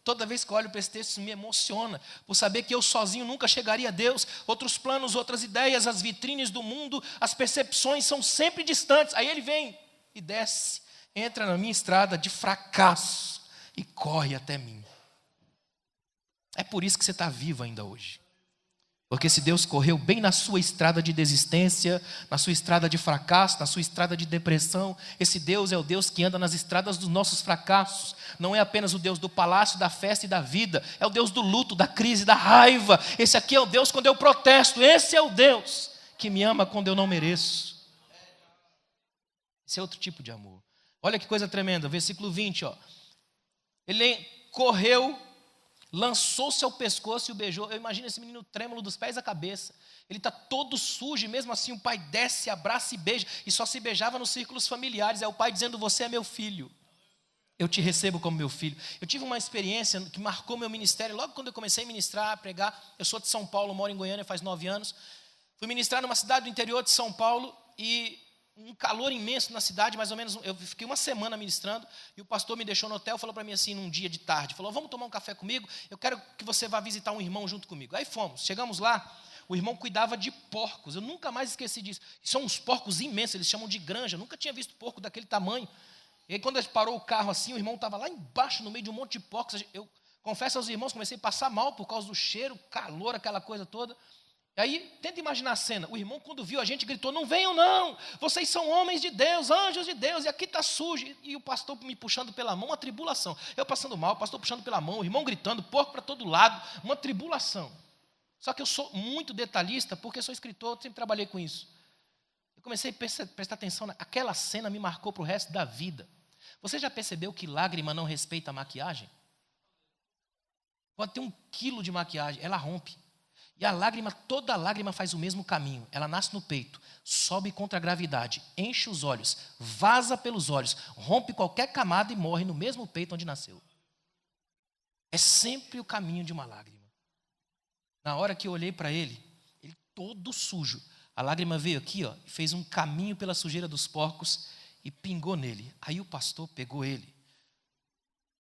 Toda vez que eu olho para esse texto, isso me emociona, por saber que eu sozinho nunca chegaria a Deus. Outros planos, outras ideias, as vitrines do mundo, as percepções são sempre distantes. Aí ele vem e desce, entra na minha estrada de fracasso e corre até mim. É por isso que você está vivo ainda hoje. Porque se Deus correu bem na sua estrada de desistência, na sua estrada de fracasso, na sua estrada de depressão, esse Deus é o Deus que anda nas estradas dos nossos fracassos. Não é apenas o Deus do palácio, da festa e da vida. É o Deus do luto, da crise, da raiva. Esse aqui é o Deus quando eu protesto. Esse é o Deus que me ama quando eu não mereço. Esse é outro tipo de amor. Olha que coisa tremenda, versículo 20. Ó. Ele correu, lançou-se ao pescoço e o beijou. Eu imagino esse menino trêmulo dos pés à cabeça. Ele está todo sujo e mesmo assim o pai desce, abraça e beija. E só se beijava nos círculos familiares. É o pai dizendo, você é meu filho. Eu te recebo como meu filho. Eu tive uma experiência que marcou meu ministério. Logo quando eu comecei a ministrar, a pregar. Eu sou de São Paulo, moro em Goiânia faz 9 anos. Fui ministrar numa cidade do interior de São Paulo e um calor imenso na cidade, mais ou menos, eu fiquei uma semana ministrando, e o pastor me deixou no hotel, falou para mim assim, num dia de tarde, falou, vamos tomar um café comigo, eu quero que você vá visitar um irmão junto comigo. Aí fomos, chegamos lá, o irmão cuidava de porcos, eu nunca mais esqueci disso, são uns porcos imensos, eles chamam de granja, eu nunca tinha visto porco daquele tamanho. E aí quando a gente parou o carro assim, o irmão estava lá embaixo, no meio de um monte de porcos, eu confesso aos irmãos, comecei a passar mal por causa do cheiro, calor, aquela coisa toda. Aí, tenta imaginar a cena, o irmão quando viu a gente gritou, não venham não, vocês são homens de Deus, anjos de Deus, e aqui está sujo, e o pastor me puxando pela mão, uma tribulação, eu passando mal, o pastor puxando pela mão, o irmão gritando, porco para todo lado, uma tribulação. Só que eu sou muito detalhista, porque sou escritor, sempre trabalhei com isso. Eu comecei a prestar atenção, aquela cena me marcou para o resto da vida. Você já percebeu que lágrima não respeita a maquiagem? Pode ter 1 quilo de maquiagem, ela rompe.
E a lágrima, toda lágrima faz o mesmo caminho. Ela nasce no peito, sobe contra a gravidade, enche os olhos, vaza pelos olhos, rompe qualquer camada e morre no mesmo peito onde nasceu. É sempre o caminho de uma lágrima. Na hora que eu olhei para ele todo sujo, a lágrima veio aqui, ó, fez um caminho pela sujeira dos porcos e pingou nele. Aí o pastor pegou ele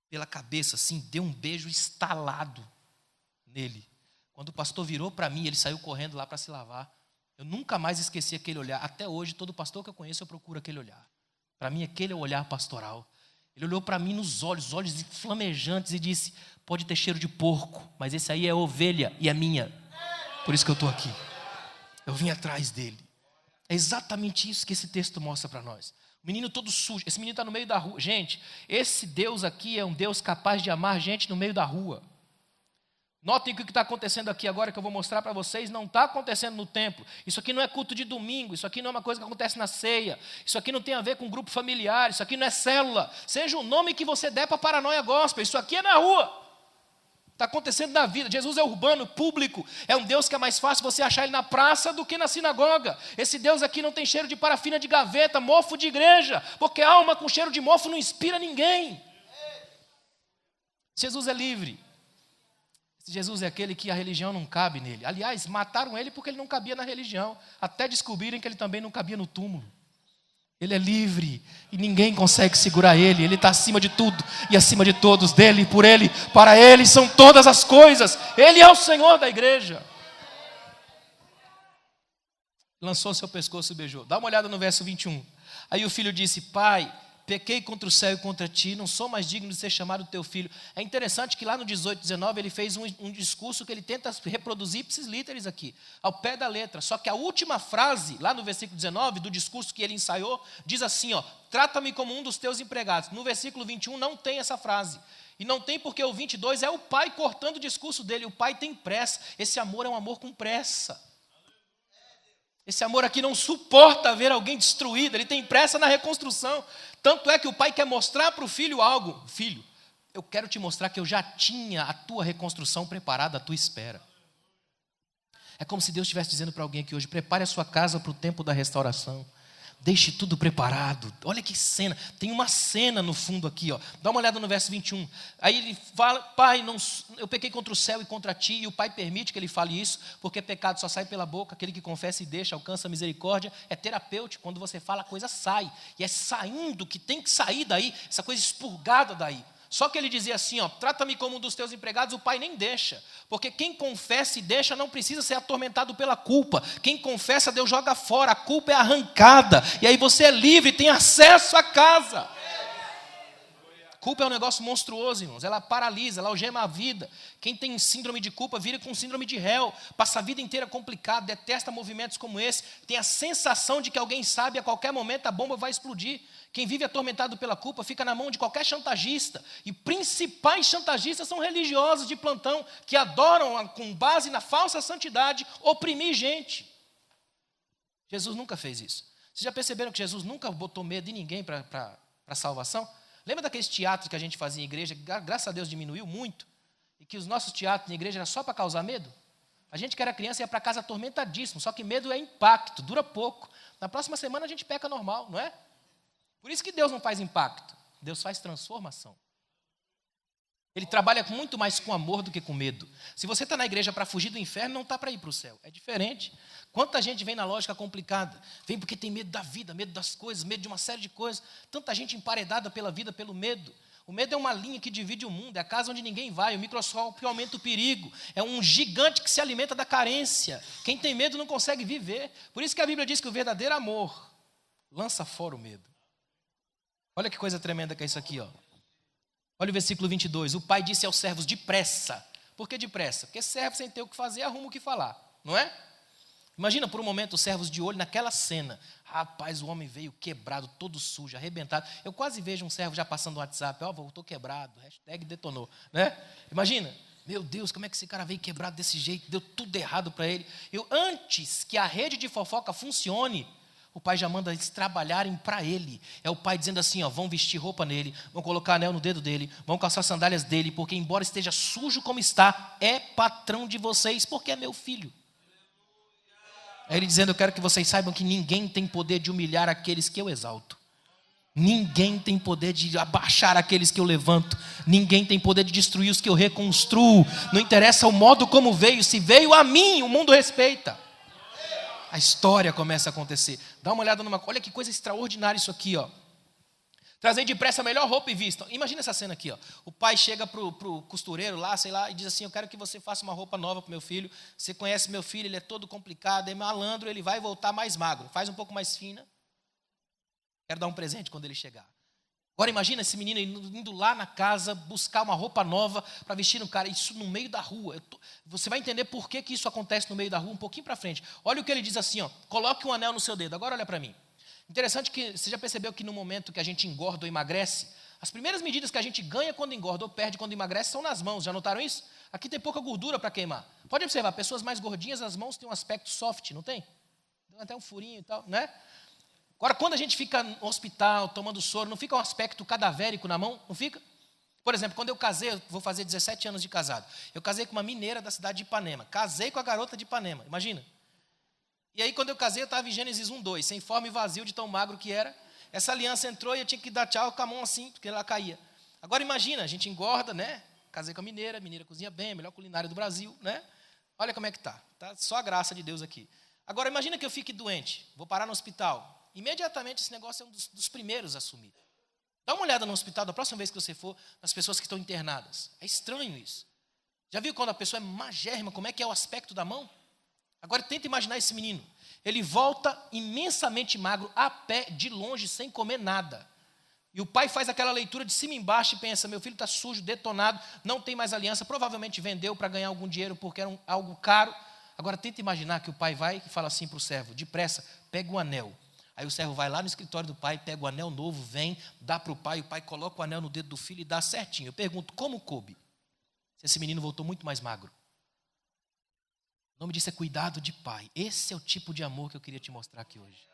pela cabeça, assim, deu um beijo estalado nele. Quando o pastor virou para mim, ele saiu correndo lá para se lavar. Eu nunca mais esqueci aquele olhar. Até hoje, todo pastor que eu conheço, eu procuro aquele olhar. Para mim, aquele é o olhar pastoral. Ele olhou para mim nos olhos, olhos flamejantes, e disse: pode ter cheiro de porco, mas esse aí é ovelha e é minha. Por isso que eu estou aqui. Eu vim atrás dele. É exatamente isso que esse texto mostra para nós. O menino todo sujo. Esse menino está no meio da rua. Gente, esse Deus aqui é um Deus capaz de amar gente no meio da rua. Notem que o que está acontecendo aqui agora, que eu vou mostrar para vocês, não está acontecendo no templo. Isso aqui não é culto de domingo, isso aqui não é uma coisa que acontece na ceia, isso aqui não tem a ver com grupo familiar, isso aqui não é célula. Seja o nome que você der para Paranoia Gospel, isso aqui é na rua. Está acontecendo na vida. Jesus é urbano, público. É um Deus que é mais fácil você achar ele na praça do que na sinagoga. Esse Deus aqui não tem cheiro de parafina de gaveta, mofo de igreja, porque alma com cheiro de mofo não inspira ninguém. Jesus é livre. Jesus é aquele que a religião não cabe nele. Aliás, mataram ele porque ele não cabia na religião, até descobrirem que ele também não cabia no túmulo. Ele é livre e ninguém consegue segurar ele. Ele está acima de tudo e acima de todos. Dele, por ele, para ele são todas as coisas. Ele é o Senhor da igreja. Lançou seu pescoço e beijou. Dá uma olhada no verso 21. Aí o filho disse: pai, pequei contra o céu e contra ti, não sou mais digno de ser chamado teu filho. É interessante que lá no 18, 19, ele fez um discurso que ele tenta reproduzir ipsis literis aqui, ao pé da letra. Só que a última frase, lá no versículo 19, do discurso que ele ensaiou, diz assim, ó: trata-me como um dos teus empregados. No versículo 21 não tem essa frase. E não tem porque o 22 é o pai cortando o discurso dele. O pai tem pressa. Esse amor é um amor com pressa. Esse amor aqui não suporta ver alguém destruído, ele tem pressa na reconstrução. Tanto é que o pai quer mostrar para o filho algo. Filho, eu quero te mostrar que eu já tinha a tua reconstrução preparada à tua espera. É como se Deus estivesse dizendo para alguém aqui hoje: prepare a sua casa para o tempo da restauração. Deixe tudo preparado. Olha que cena. Tem uma cena no fundo aqui, ó. Dá uma olhada no verso 21. Aí ele fala: pai, eu pequei contra o céu e contra ti. E o pai permite que ele fale isso, porque pecado só sai pela boca. Aquele que confessa e deixa alcança a misericórdia. É terapêutico. Quando você fala, a coisa sai. E é saindo que tem que sair daí, essa coisa expurgada daí. Só que ele dizia assim, ó: trata-me como um dos teus empregados. O pai nem deixa, porque quem confessa e deixa não precisa ser atormentado pela culpa. Quem confessa, Deus joga fora, a culpa é arrancada, e aí você é livre, tem acesso à casa. Culpa é um negócio monstruoso, irmãos. Ela paralisa, ela algema a vida. Quem tem síndrome de culpa vira com síndrome de réu, passa a vida inteira complicado, detesta movimentos como esse, tem a sensação de que alguém sabe a qualquer momento a bomba vai explodir. Quem vive atormentado pela culpa fica na mão de qualquer chantagista. E principais chantagistas são religiosos de plantão, que adoram, com base na falsa santidade, oprimir gente. Jesus nunca fez isso. Vocês já perceberam que Jesus nunca botou medo em ninguém para salvação? Lembra daqueles teatros que a gente fazia em igreja, que graças a Deus diminuiu muito, e que os nossos teatros na igreja eram só para causar medo? A gente que era criança ia para casa atormentadíssimo, só que medo é impacto, dura pouco. Na próxima semana a gente peca normal, não é? Por isso que Deus não faz impacto, Deus faz transformação. Ele trabalha muito mais com amor do que com medo. Se você está na igreja para fugir do inferno, não está para ir para o céu, é diferente. Quanta gente vem na lógica complicada? Vem porque tem medo da vida, medo das coisas, medo de uma série de coisas. Tanta gente emparedada pela vida, pelo medo. O medo é uma linha que divide o mundo, é a casa onde ninguém vai, o microscópio aumenta o perigo. É um gigante que se alimenta da carência. Quem tem medo não consegue viver. Por isso que a Bíblia diz que o verdadeiro amor lança fora o medo. Olha que coisa tremenda que é isso aqui, ó. Olha o versículo 22. O pai disse aos servos: depressa. Por que depressa? Porque servo sem ter o que fazer, arruma o que falar, não é? Imagina por um momento os servos de olho naquela cena. Rapaz, o homem veio quebrado, todo sujo, arrebentado. Eu quase vejo um servo já passando no WhatsApp: ó, voltou quebrado, hashtag detonou, né? Imagina, meu Deus, como é que esse cara veio quebrado desse jeito? Deu tudo errado para ele. Antes que a rede de fofoca funcione, O pai já manda eles trabalharem para ele. É o pai dizendo assim, ó, vão vestir roupa nele, vão colocar anel no dedo dele, vão calçar sandálias dele, porque embora esteja sujo como está, é patrão de vocês, porque é meu filho. É ele dizendo, eu quero que vocês saibam que ninguém tem poder de humilhar aqueles que eu exalto. Ninguém tem poder de abaixar aqueles que eu levanto. Ninguém tem poder de destruir os que eu reconstruo. Não interessa o modo como veio, se veio a mim, o mundo respeita. A história começa a acontecer. Dá uma olhada numa... Olha que coisa extraordinária isso aqui, ó. Trazei depressa a melhor roupa e vistam. Imagina essa cena aqui, ó. O pai chega pro costureiro lá, sei lá, e diz assim, eu quero que você faça uma roupa nova pro meu filho. Você conhece meu filho, ele é todo complicado, é malandro, ele vai voltar mais magro. Faz um pouco mais fina. Quero dar um presente quando ele chegar. Agora imagina esse menino indo lá na casa buscar uma roupa nova para vestir no cara. Isso no meio da rua. Você vai entender por que isso acontece no meio da rua um pouquinho para frente. Olha o que ele diz assim, ó. Coloque um anel no seu dedo. Agora olha para mim. Interessante que você já percebeu que no momento que a gente engorda ou emagrece, as primeiras medidas que a gente ganha quando engorda ou perde quando emagrece são nas mãos. Já notaram isso? Aqui tem pouca gordura para queimar. Pode observar, pessoas mais gordinhas, as mãos têm um aspecto soft, não tem? Tem até um furinho e tal, né? Agora, quando a gente fica no hospital, tomando soro, não fica um aspecto cadavérico na mão? Não fica? Por exemplo, quando eu casei, eu vou fazer 17 anos de casado. Eu casei com uma mineira da cidade de Ipanema. Casei com a garota de Ipanema, imagina. E aí, quando eu casei, eu estava em Gênesis 1:2, sem forma e vazio de tão magro que era. Essa aliança entrou e eu tinha que dar tchau com a mão assim, porque ela caía. Agora, imagina, a gente engorda, né? Casei com a mineira cozinha bem, a melhor culinária do Brasil, né? Olha como é que tá. Tá só a graça de Deus aqui. Agora, imagina que eu fique doente, vou parar no hospital. Imediatamente esse negócio é um dos primeiros a assumir. Dá uma olhada no hospital da próxima vez que você for, nas pessoas que estão internadas. É estranho isso. Já viu quando a pessoa é magérrima, como é que é o aspecto da mão? Agora tenta imaginar esse menino. Ele volta imensamente magro, a pé, de longe, sem comer nada. E o pai faz aquela leitura de cima e embaixo e pensa, meu filho está sujo, detonado, não tem mais aliança, provavelmente vendeu para ganhar algum dinheiro porque era algo caro. Agora tenta imaginar que o pai vai e fala assim para o servo, depressa, pega o anel. Aí o servo vai lá no escritório do pai, pega o anel novo, vem, dá para o pai coloca o anel no dedo do filho e dá certinho. Eu pergunto, como coube? Se esse menino voltou muito mais magro. O nome disso é cuidado de pai. Esse é o tipo de amor que eu queria te mostrar aqui hoje.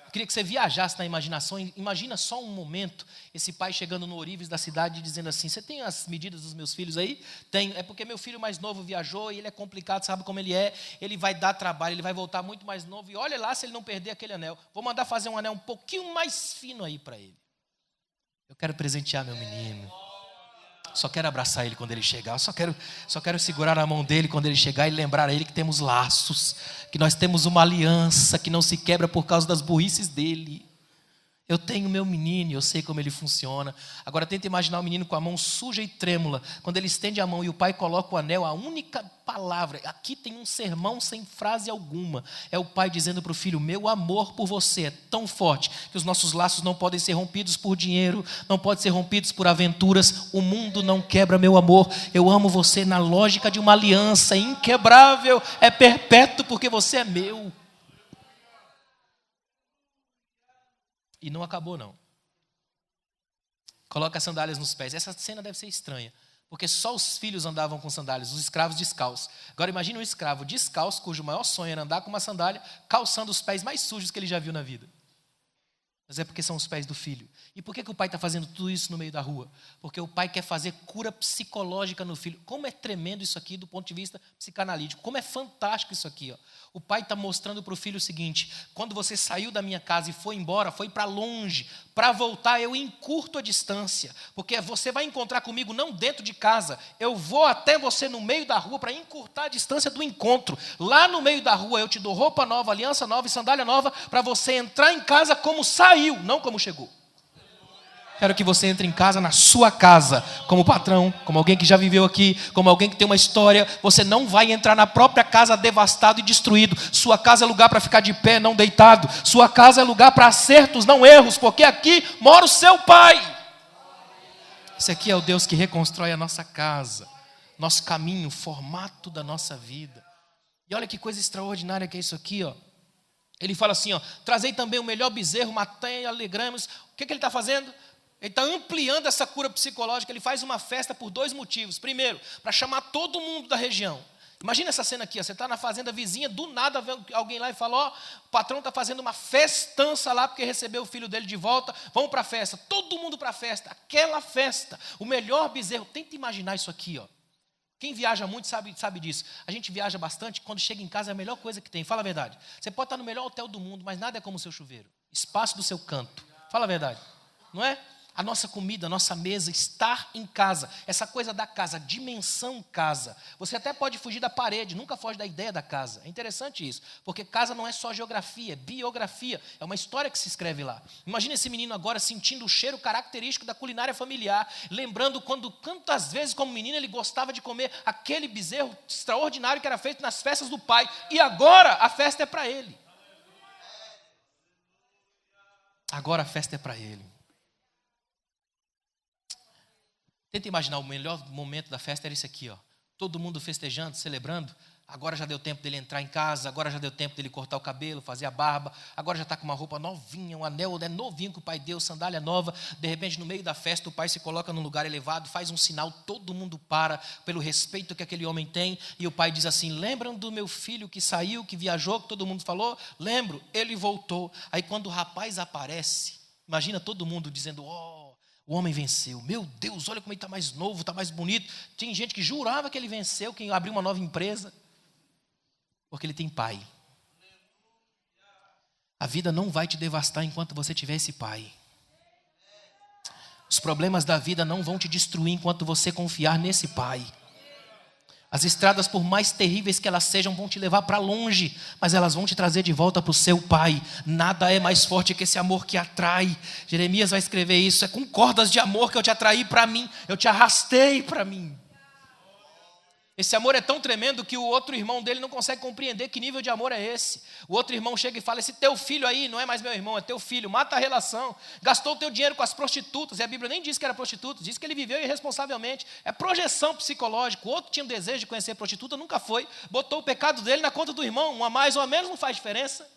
Eu queria que você viajasse na imaginação. Imagina só um momento, esse pai chegando no ourives da cidade e dizendo assim, você tem as medidas dos meus filhos aí? Tenho. É porque meu filho mais novo viajou e ele é complicado, sabe como ele é? Ele vai dar trabalho, ele vai voltar muito mais novo. E olha lá se ele não perder aquele anel. Vou mandar fazer um anel um pouquinho mais fino aí para ele. Eu quero presentear meu menino. Só quero abraçar ele quando ele chegar. Só quero segurar a mão dele quando ele chegar e lembrar a ele que temos laços, que nós temos uma aliança que não se quebra por causa das burrices dele. Eu tenho meu menino e eu sei como ele funciona. Agora tenta imaginar o menino com a mão suja e trêmula. Quando ele estende a mão e o pai coloca o anel, a única palavra, aqui tem um sermão sem frase alguma. É o pai dizendo para o filho, meu amor por você é tão forte que os nossos laços não podem ser rompidos por dinheiro, não podem ser rompidos por aventuras. O mundo não quebra meu amor. Eu amo você na lógica de uma aliança inquebrável, é perpétuo porque você é meu. E não acabou, não. Coloca as sandálias nos pés. Essa cena deve ser estranha, porque só os filhos andavam com sandálias, os escravos descalços. Agora imagine um escravo descalço, cujo maior sonho era andar com uma sandália, calçando os pés mais sujos que ele já viu na vida. Mas é porque são os pés do filho. E por que o pai está fazendo tudo isso no meio da rua? Porque o pai quer fazer cura psicológica no filho. Como é tremendo isso aqui do ponto de vista psicanalítico. Como é fantástico isso aqui. Ó. O pai está mostrando para o filho o seguinte, quando você saiu da minha casa e foi embora, foi para longe. Para voltar eu encurto a distância. Porque você vai encontrar comigo não dentro de casa. Eu vou até você no meio da rua para encurtar a distância do encontro. Lá no meio da rua eu te dou roupa nova, aliança nova e sandália nova para você entrar em casa como saiu, não como chegou. Quero que você entre em casa, na sua casa, como patrão, como alguém que já viveu aqui, como alguém que tem uma história. Você não vai entrar na própria casa devastado e destruído. Sua casa é lugar para ficar de pé, não deitado. Sua casa é lugar para acertos, não erros, porque aqui mora o seu pai. Esse aqui é o Deus que reconstrói a nossa casa, nosso caminho, o formato da nossa vida. E olha que coisa extraordinária que é isso aqui, ó. Ele fala assim, ó, trazei também o melhor bezerro, matei e alegramos. O que ele está fazendo? Ele está ampliando essa cura psicológica. Ele faz uma festa por dois motivos. Primeiro, para chamar todo mundo da região. Imagina essa cena aqui, ó, você está na fazenda vizinha, do nada vem alguém lá e fala, ó, o patrão está fazendo uma festança lá porque recebeu o filho dele de volta, vamos para a festa, todo mundo para a festa, aquela festa, o melhor bezerro. Tenta imaginar isso aqui, ó. Quem viaja muito sabe disso. A gente viaja bastante, quando chega em casa é a melhor coisa que tem, fala a verdade. Você pode estar no melhor hotel do mundo, mas nada é como o seu chuveiro, espaço do seu canto, fala a verdade, não é? A nossa comida, a nossa mesa, estar em casa, essa coisa da casa, dimensão casa. Você até pode fugir da parede, nunca foge da ideia da casa. É interessante isso, porque casa não é só geografia, é biografia, é uma história que se escreve lá. Imagina esse menino agora sentindo o cheiro característico da culinária familiar, lembrando quantas vezes como menino ele gostava de comer aquele bezerro extraordinário que era feito nas festas do pai, e agora a festa é para ele. Agora a festa é para ele. Tenta imaginar, o melhor momento da festa era esse aqui, ó. Todo mundo festejando, celebrando. Agora já deu tempo dele entrar em casa, agora já deu tempo dele cortar o cabelo, fazer a barba. Agora já está com uma roupa novinha, um anel novinho que o pai deu, sandália nova. De repente, no meio da festa, o pai se coloca num lugar elevado, faz um sinal, todo mundo para, pelo respeito que aquele homem tem. E o pai diz assim, lembram do meu filho que saiu, que viajou, que todo mundo falou? Lembro, ele voltou. Aí quando o rapaz aparece, imagina todo mundo dizendo, o homem venceu. Meu Deus, olha como ele está mais novo, está mais bonito. Tem gente que jurava que ele venceu, que abriu uma nova empresa. Porque ele tem pai. A vida não vai te devastar enquanto você tiver esse pai. Os problemas da vida não vão te destruir enquanto você confiar nesse pai. As estradas, por mais terríveis que elas sejam, vão te levar para longe, mas elas vão te trazer de volta para o seu pai. Nada é mais forte que esse amor que atrai. Jeremias vai escrever isso, é com cordas de amor que eu te atraí para mim, eu te arrastei para mim. Esse amor é tão tremendo que o outro irmão dele não consegue compreender que nível de amor é esse. O outro irmão chega e fala, esse teu filho aí não é mais meu irmão, é teu filho, mata a relação. Gastou o teu dinheiro com as prostitutas, e a Bíblia nem diz que era prostituta, diz que ele viveu irresponsavelmente. É projeção psicológica. O outro tinha um desejo de conhecer prostituta, nunca foi. Botou o pecado dele na conta do irmão, um a mais ou a menos não faz diferença.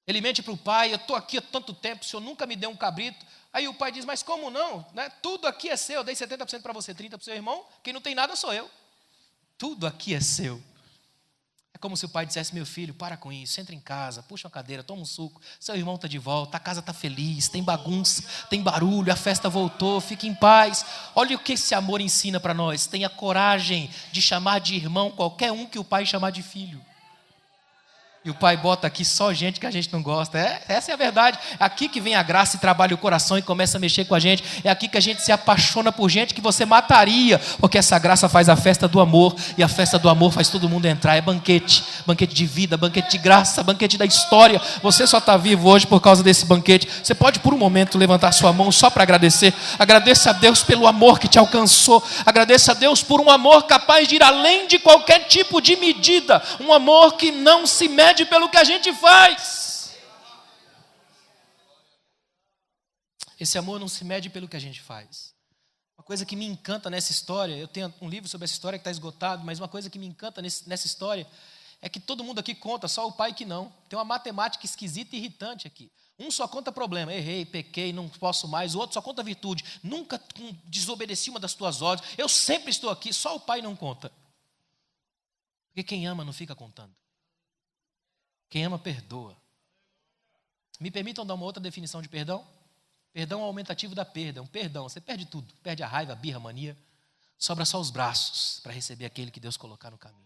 Ele mente para o pai, eu estou aqui há tanto tempo, o senhor nunca me deu um cabrito. Aí o pai diz, mas como não? Né? Tudo aqui é seu, eu dei 70% para você, 30% para o seu irmão, quem não tem nada sou eu. Tudo aqui é seu. É como se o pai dissesse, meu filho, para com isso, entra em casa, puxa uma cadeira, toma um suco, seu irmão está de volta, a casa está feliz, tem bagunça, tem barulho, a festa voltou, fique em paz. Olha o que esse amor ensina para nós, tenha coragem de chamar de irmão qualquer um que o pai chamar de filho. E o pai bota aqui só gente que a gente não gosta. Essa é a verdade. É aqui que vem a graça e trabalha o coração e começa a mexer com a gente. É aqui que a gente se apaixona por gente que você mataria. Porque essa graça faz a festa do amor. E a festa do amor faz todo mundo entrar. É banquete. Banquete de vida, banquete de graça, banquete da história. Você só está vivo hoje por causa desse banquete. Você pode por um momento levantar sua mão só para agradecer. Agradeça a Deus pelo amor que te alcançou. Agradeça a Deus por um amor capaz de ir além de qualquer tipo de medida. Um amor que não se mede pelo que a gente faz. Esse amor não se mede pelo que a gente faz. Uma coisa que me encanta nessa história, eu tenho um livro sobre essa história que está esgotado, mas uma coisa que me encanta nessa história é que todo mundo aqui conta, só o pai que não. Tem uma matemática esquisita e irritante aqui. Um só conta problema, errei, pequei, não posso mais. O outro só conta virtude, nunca desobedeci uma das tuas ordens, eu sempre estou aqui, só o pai não conta. Porque quem ama não fica contando. Quem ama, perdoa. Me permitam dar uma outra definição de perdão? Perdão é o aumentativo da perda. Um perdão, você perde tudo. Perde a raiva, a birra, a mania. Sobra só os braços para receber aquele que Deus colocar no caminho.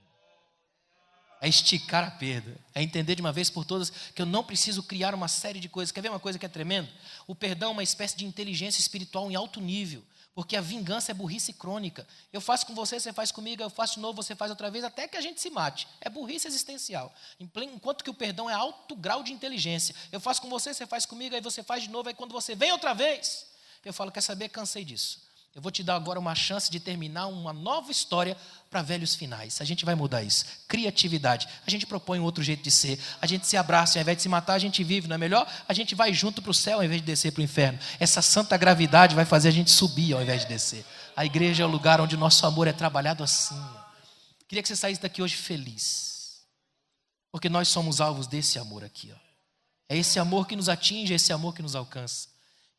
É esticar a perda. É entender de uma vez por todas que eu não preciso criar uma série de coisas. Quer ver uma coisa que é tremenda? O perdão é uma espécie de inteligência espiritual em alto nível. Porque a vingança é burrice crônica. Eu faço com você, você faz comigo, eu faço de novo, você faz outra vez, até que a gente se mate. É burrice existencial. Enquanto que o perdão é alto grau de inteligência. Eu faço com você, você faz comigo, aí você faz de novo, aí quando você vem outra vez, eu falo, quer saber, cansei disso. Eu vou te dar agora uma chance de terminar uma nova história para velhos finais. A gente vai mudar isso. Criatividade. A gente propõe um outro jeito de ser. A gente se abraça, ao invés de se matar, a gente vive, não é melhor? A gente vai junto para o céu, ao invés de descer para o inferno. Essa santa gravidade vai fazer a gente subir, ao invés de descer. A igreja é o lugar onde o nosso amor é trabalhado assim. Queria que você saísse daqui hoje feliz. Porque nós somos alvos desse amor aqui. É esse amor que nos atinge, é esse amor que nos alcança.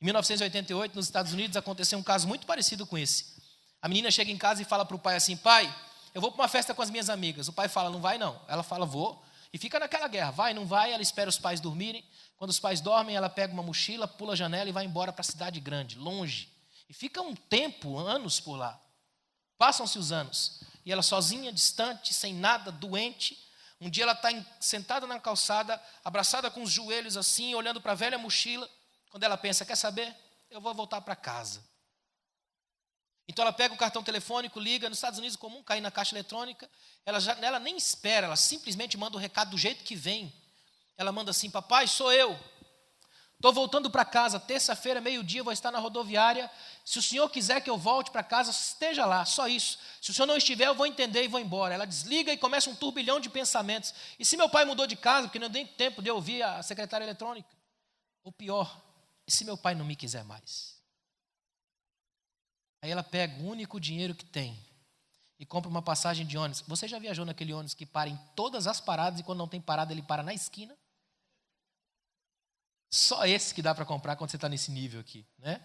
Em 1988, nos Estados Unidos, aconteceu um caso muito parecido com esse. A menina chega em casa e fala para o pai assim, pai, eu vou para uma festa com as minhas amigas. O pai fala, não vai não. Ela fala, vou. E fica naquela guerra, vai, não vai. Ela espera os pais dormirem. Quando os pais dormem, ela pega uma mochila, pula a janela e vai embora para a cidade grande, longe. E fica um tempo, anos por lá. Passam-se os anos. E ela sozinha, distante, sem nada, doente. Um dia ela está sentada na calçada, abraçada com os joelhos assim, olhando para a velha mochila. Quando ela pensa, quer saber? Eu vou voltar para casa. Então ela pega o cartão telefônico, liga. Nos Estados Unidos é comum cair na caixa eletrônica. Ela nem espera, ela simplesmente manda o recado do jeito que vem. Ela manda assim, papai, sou eu. Estou voltando para casa, terça-feira, meio-dia, vou estar na rodoviária. Se o senhor quiser que eu volte para casa, esteja lá, só isso. Se o senhor não estiver, eu vou entender e vou embora. Ela desliga e começa um turbilhão de pensamentos. E se meu pai mudou de casa, porque não deu tempo de eu ouvir a secretária eletrônica? Ou pior, e se meu pai não me quiser mais? Aí ela pega o único dinheiro que tem e compra uma passagem de ônibus. Você já viajou naquele ônibus que para em todas as paradas e quando não tem parada ele para na esquina? Só esse que dá para comprar quando você está nesse nível aqui, né?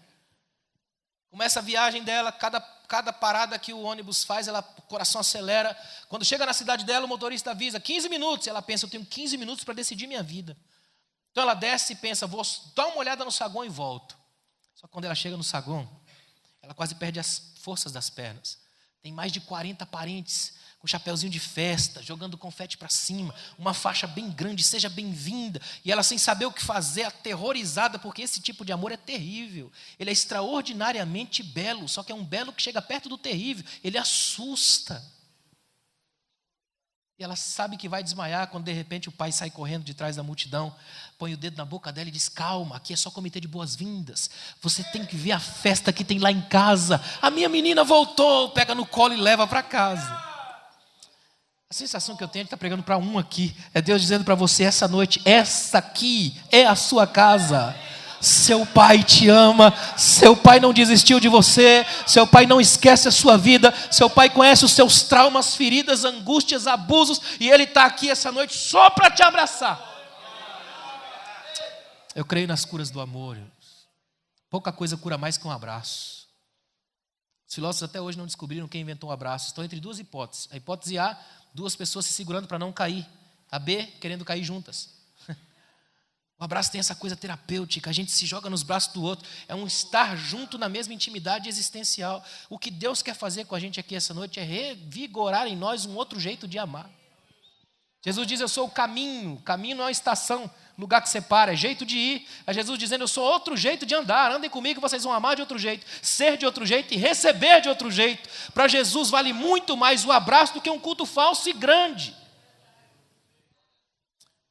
Começa a viagem dela, cada parada que o ônibus faz, o coração acelera. Quando chega na cidade dela, o motorista avisa, 15 minutos. Ela pensa, eu tenho 15 minutos para decidir minha vida. Então ela desce e pensa, vou dar uma olhada no saguão e volto. Só que quando ela chega no saguão, ela quase perde as forças das pernas. Tem mais de 40 parentes com chapeuzinho de festa, jogando confete para cima, uma faixa bem grande, seja bem-vinda. E ela sem saber o que fazer, aterrorizada, porque esse tipo de amor é terrível. Ele é extraordinariamente belo, só que é um belo que chega perto do terrível. Ele assusta. E ela sabe que vai desmaiar quando de repente o pai sai correndo de trás da multidão, põe o dedo na boca dela e diz, calma, aqui é só comitê de boas-vindas. Você tem que ver a festa que tem lá em casa. A minha menina voltou, pega no colo e leva para casa. A sensação que eu tenho de estar pregando para um aqui, é Deus dizendo para você essa noite, essa aqui é a sua casa. Seu pai te ama, seu pai não desistiu de você, seu pai não esquece a sua vida, seu pai conhece os seus traumas, feridas, angústias, abusos, e ele está aqui essa noite só para te abraçar. Eu creio nas curas do amor. Pouca coisa cura mais que um abraço. Os filósofos até hoje não descobriram quem inventou o abraço. Estão entre duas hipóteses. A hipótese A, duas pessoas se segurando para não cair. A B, querendo cair juntas. O abraço tem essa coisa terapêutica, a gente se joga nos braços do outro, é um estar junto na mesma intimidade existencial. O que Deus quer fazer com a gente aqui essa noite é revigorar em nós um outro jeito de amar. Jesus diz, eu sou o caminho não é uma estação, lugar que separa, é jeito de ir. É Jesus dizendo, eu sou outro jeito de andar, andem comigo, vocês vão amar de outro jeito, ser de outro jeito e receber de outro jeito. Para Jesus vale muito mais o abraço do que um culto falso e grande.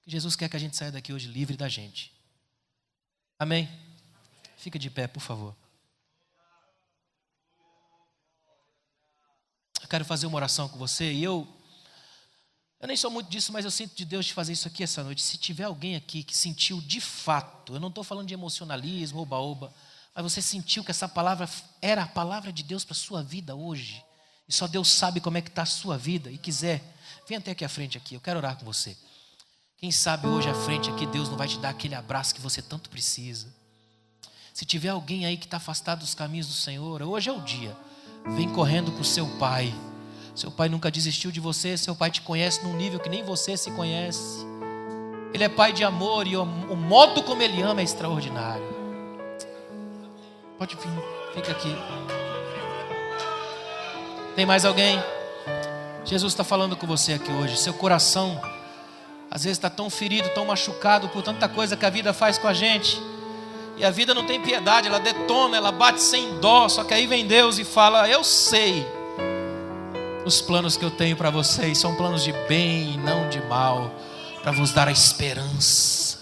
Jesus quer que a gente saia daqui hoje livre da gente. Amém? Fica de pé, por favor. Eu quero fazer uma oração com você e eu nem sou muito disso, mas eu sinto de Deus de fazer isso aqui essa noite. Se tiver alguém aqui que sentiu de fato, eu não estou falando de emocionalismo, oba-oba, mas você sentiu que essa palavra era a palavra de Deus para a sua vida hoje, e só Deus sabe como é que está a sua vida, e quiser, vem até aqui à frente aqui, eu quero orar com você. Quem sabe hoje à frente aqui Deus não vai te dar aquele abraço que você tanto precisa. Se tiver alguém aí que está afastado dos caminhos do Senhor, hoje é o dia. Vem correndo para o seu pai. Seu pai nunca desistiu de você. Seu pai te conhece num nível que nem você se conhece. Ele é pai de amor e o modo como ele ama é extraordinário. Pode vir, fica aqui. Tem mais alguém? Jesus está falando com você aqui hoje. Seu coração às vezes está tão ferido, tão machucado por tanta coisa que a vida faz com a gente. E a vida não tem piedade, ela detona, ela bate sem dó. Só que aí vem Deus e fala, eu sei. Os planos que eu tenho para vocês são planos de bem e não de mal, para vos dar a esperança.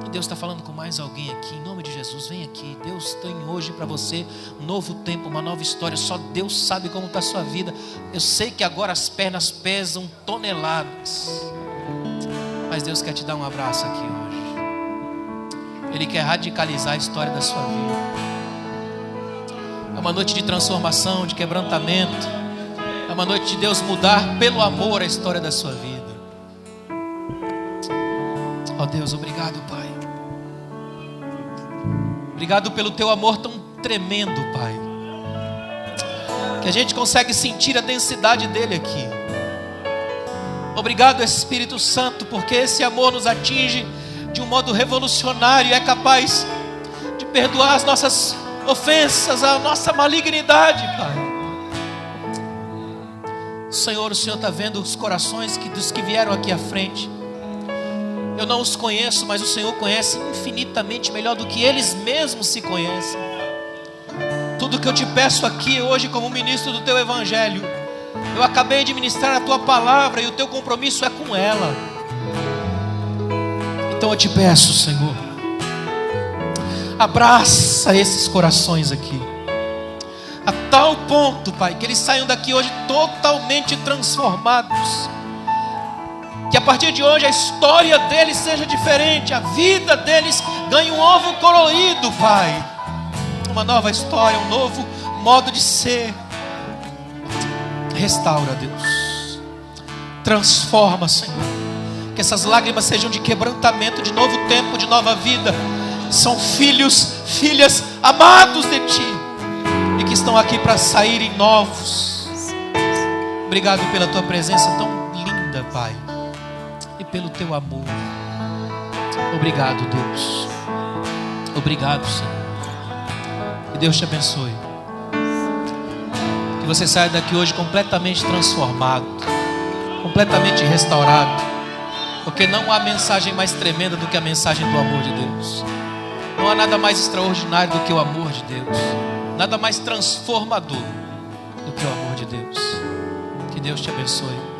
E Deus está falando com mais alguém aqui, em nome de Jesus, vem aqui. Deus tem hoje para você um novo tempo, uma nova história. Só Deus sabe como está a sua vida. Eu sei que agora as pernas pesam toneladas, mas Deus quer te dar um abraço aqui hoje. Ele quer radicalizar a história da sua vida. É uma noite de transformação, de quebrantamento. É uma noite de Deus mudar pelo amor a história da sua vida. Ó Deus, obrigado, Pai. Obrigado pelo teu amor tão tremendo, Pai, que a gente consegue sentir a densidade dele aqui. Obrigado, Espírito Santo, porque esse amor nos atinge de um modo revolucionário e é capaz de perdoar as nossas ofensas, a nossa malignidade, Pai. Senhor, o Senhor está vendo os corações dos que vieram aqui à frente. Eu não os conheço, mas o Senhor conhece infinitamente melhor do que eles mesmos se conhecem. Tudo que eu te peço aqui hoje como ministro do Teu Evangelho, eu acabei de ministrar a Tua palavra e o Teu compromisso é com ela. Então eu te peço, Senhor, abraça esses corações aqui, a tal ponto, Pai, que eles saiam daqui hoje totalmente transformados. Que a partir de hoje a história deles seja diferente, a vida deles ganhe um novo colorido, Pai. Uma nova história, um novo modo de ser. Restaura, Deus. Transforma, Senhor. Que essas lágrimas sejam de quebrantamento, de novo tempo, de nova vida. São filhos, filhas amados de Ti e que estão aqui para saírem novos. Obrigado pela Tua presença tão linda, Pai, e pelo Teu amor. Obrigado, Deus. Obrigado, Senhor. Que Deus te abençoe. Que você saia daqui hoje completamente transformado, completamente restaurado, porque não há mensagem mais tremenda do que a mensagem do amor de Deus. Não há nada mais extraordinário do que o amor de Deus, nada mais transformador do que o amor de Deus. Que Deus te abençoe.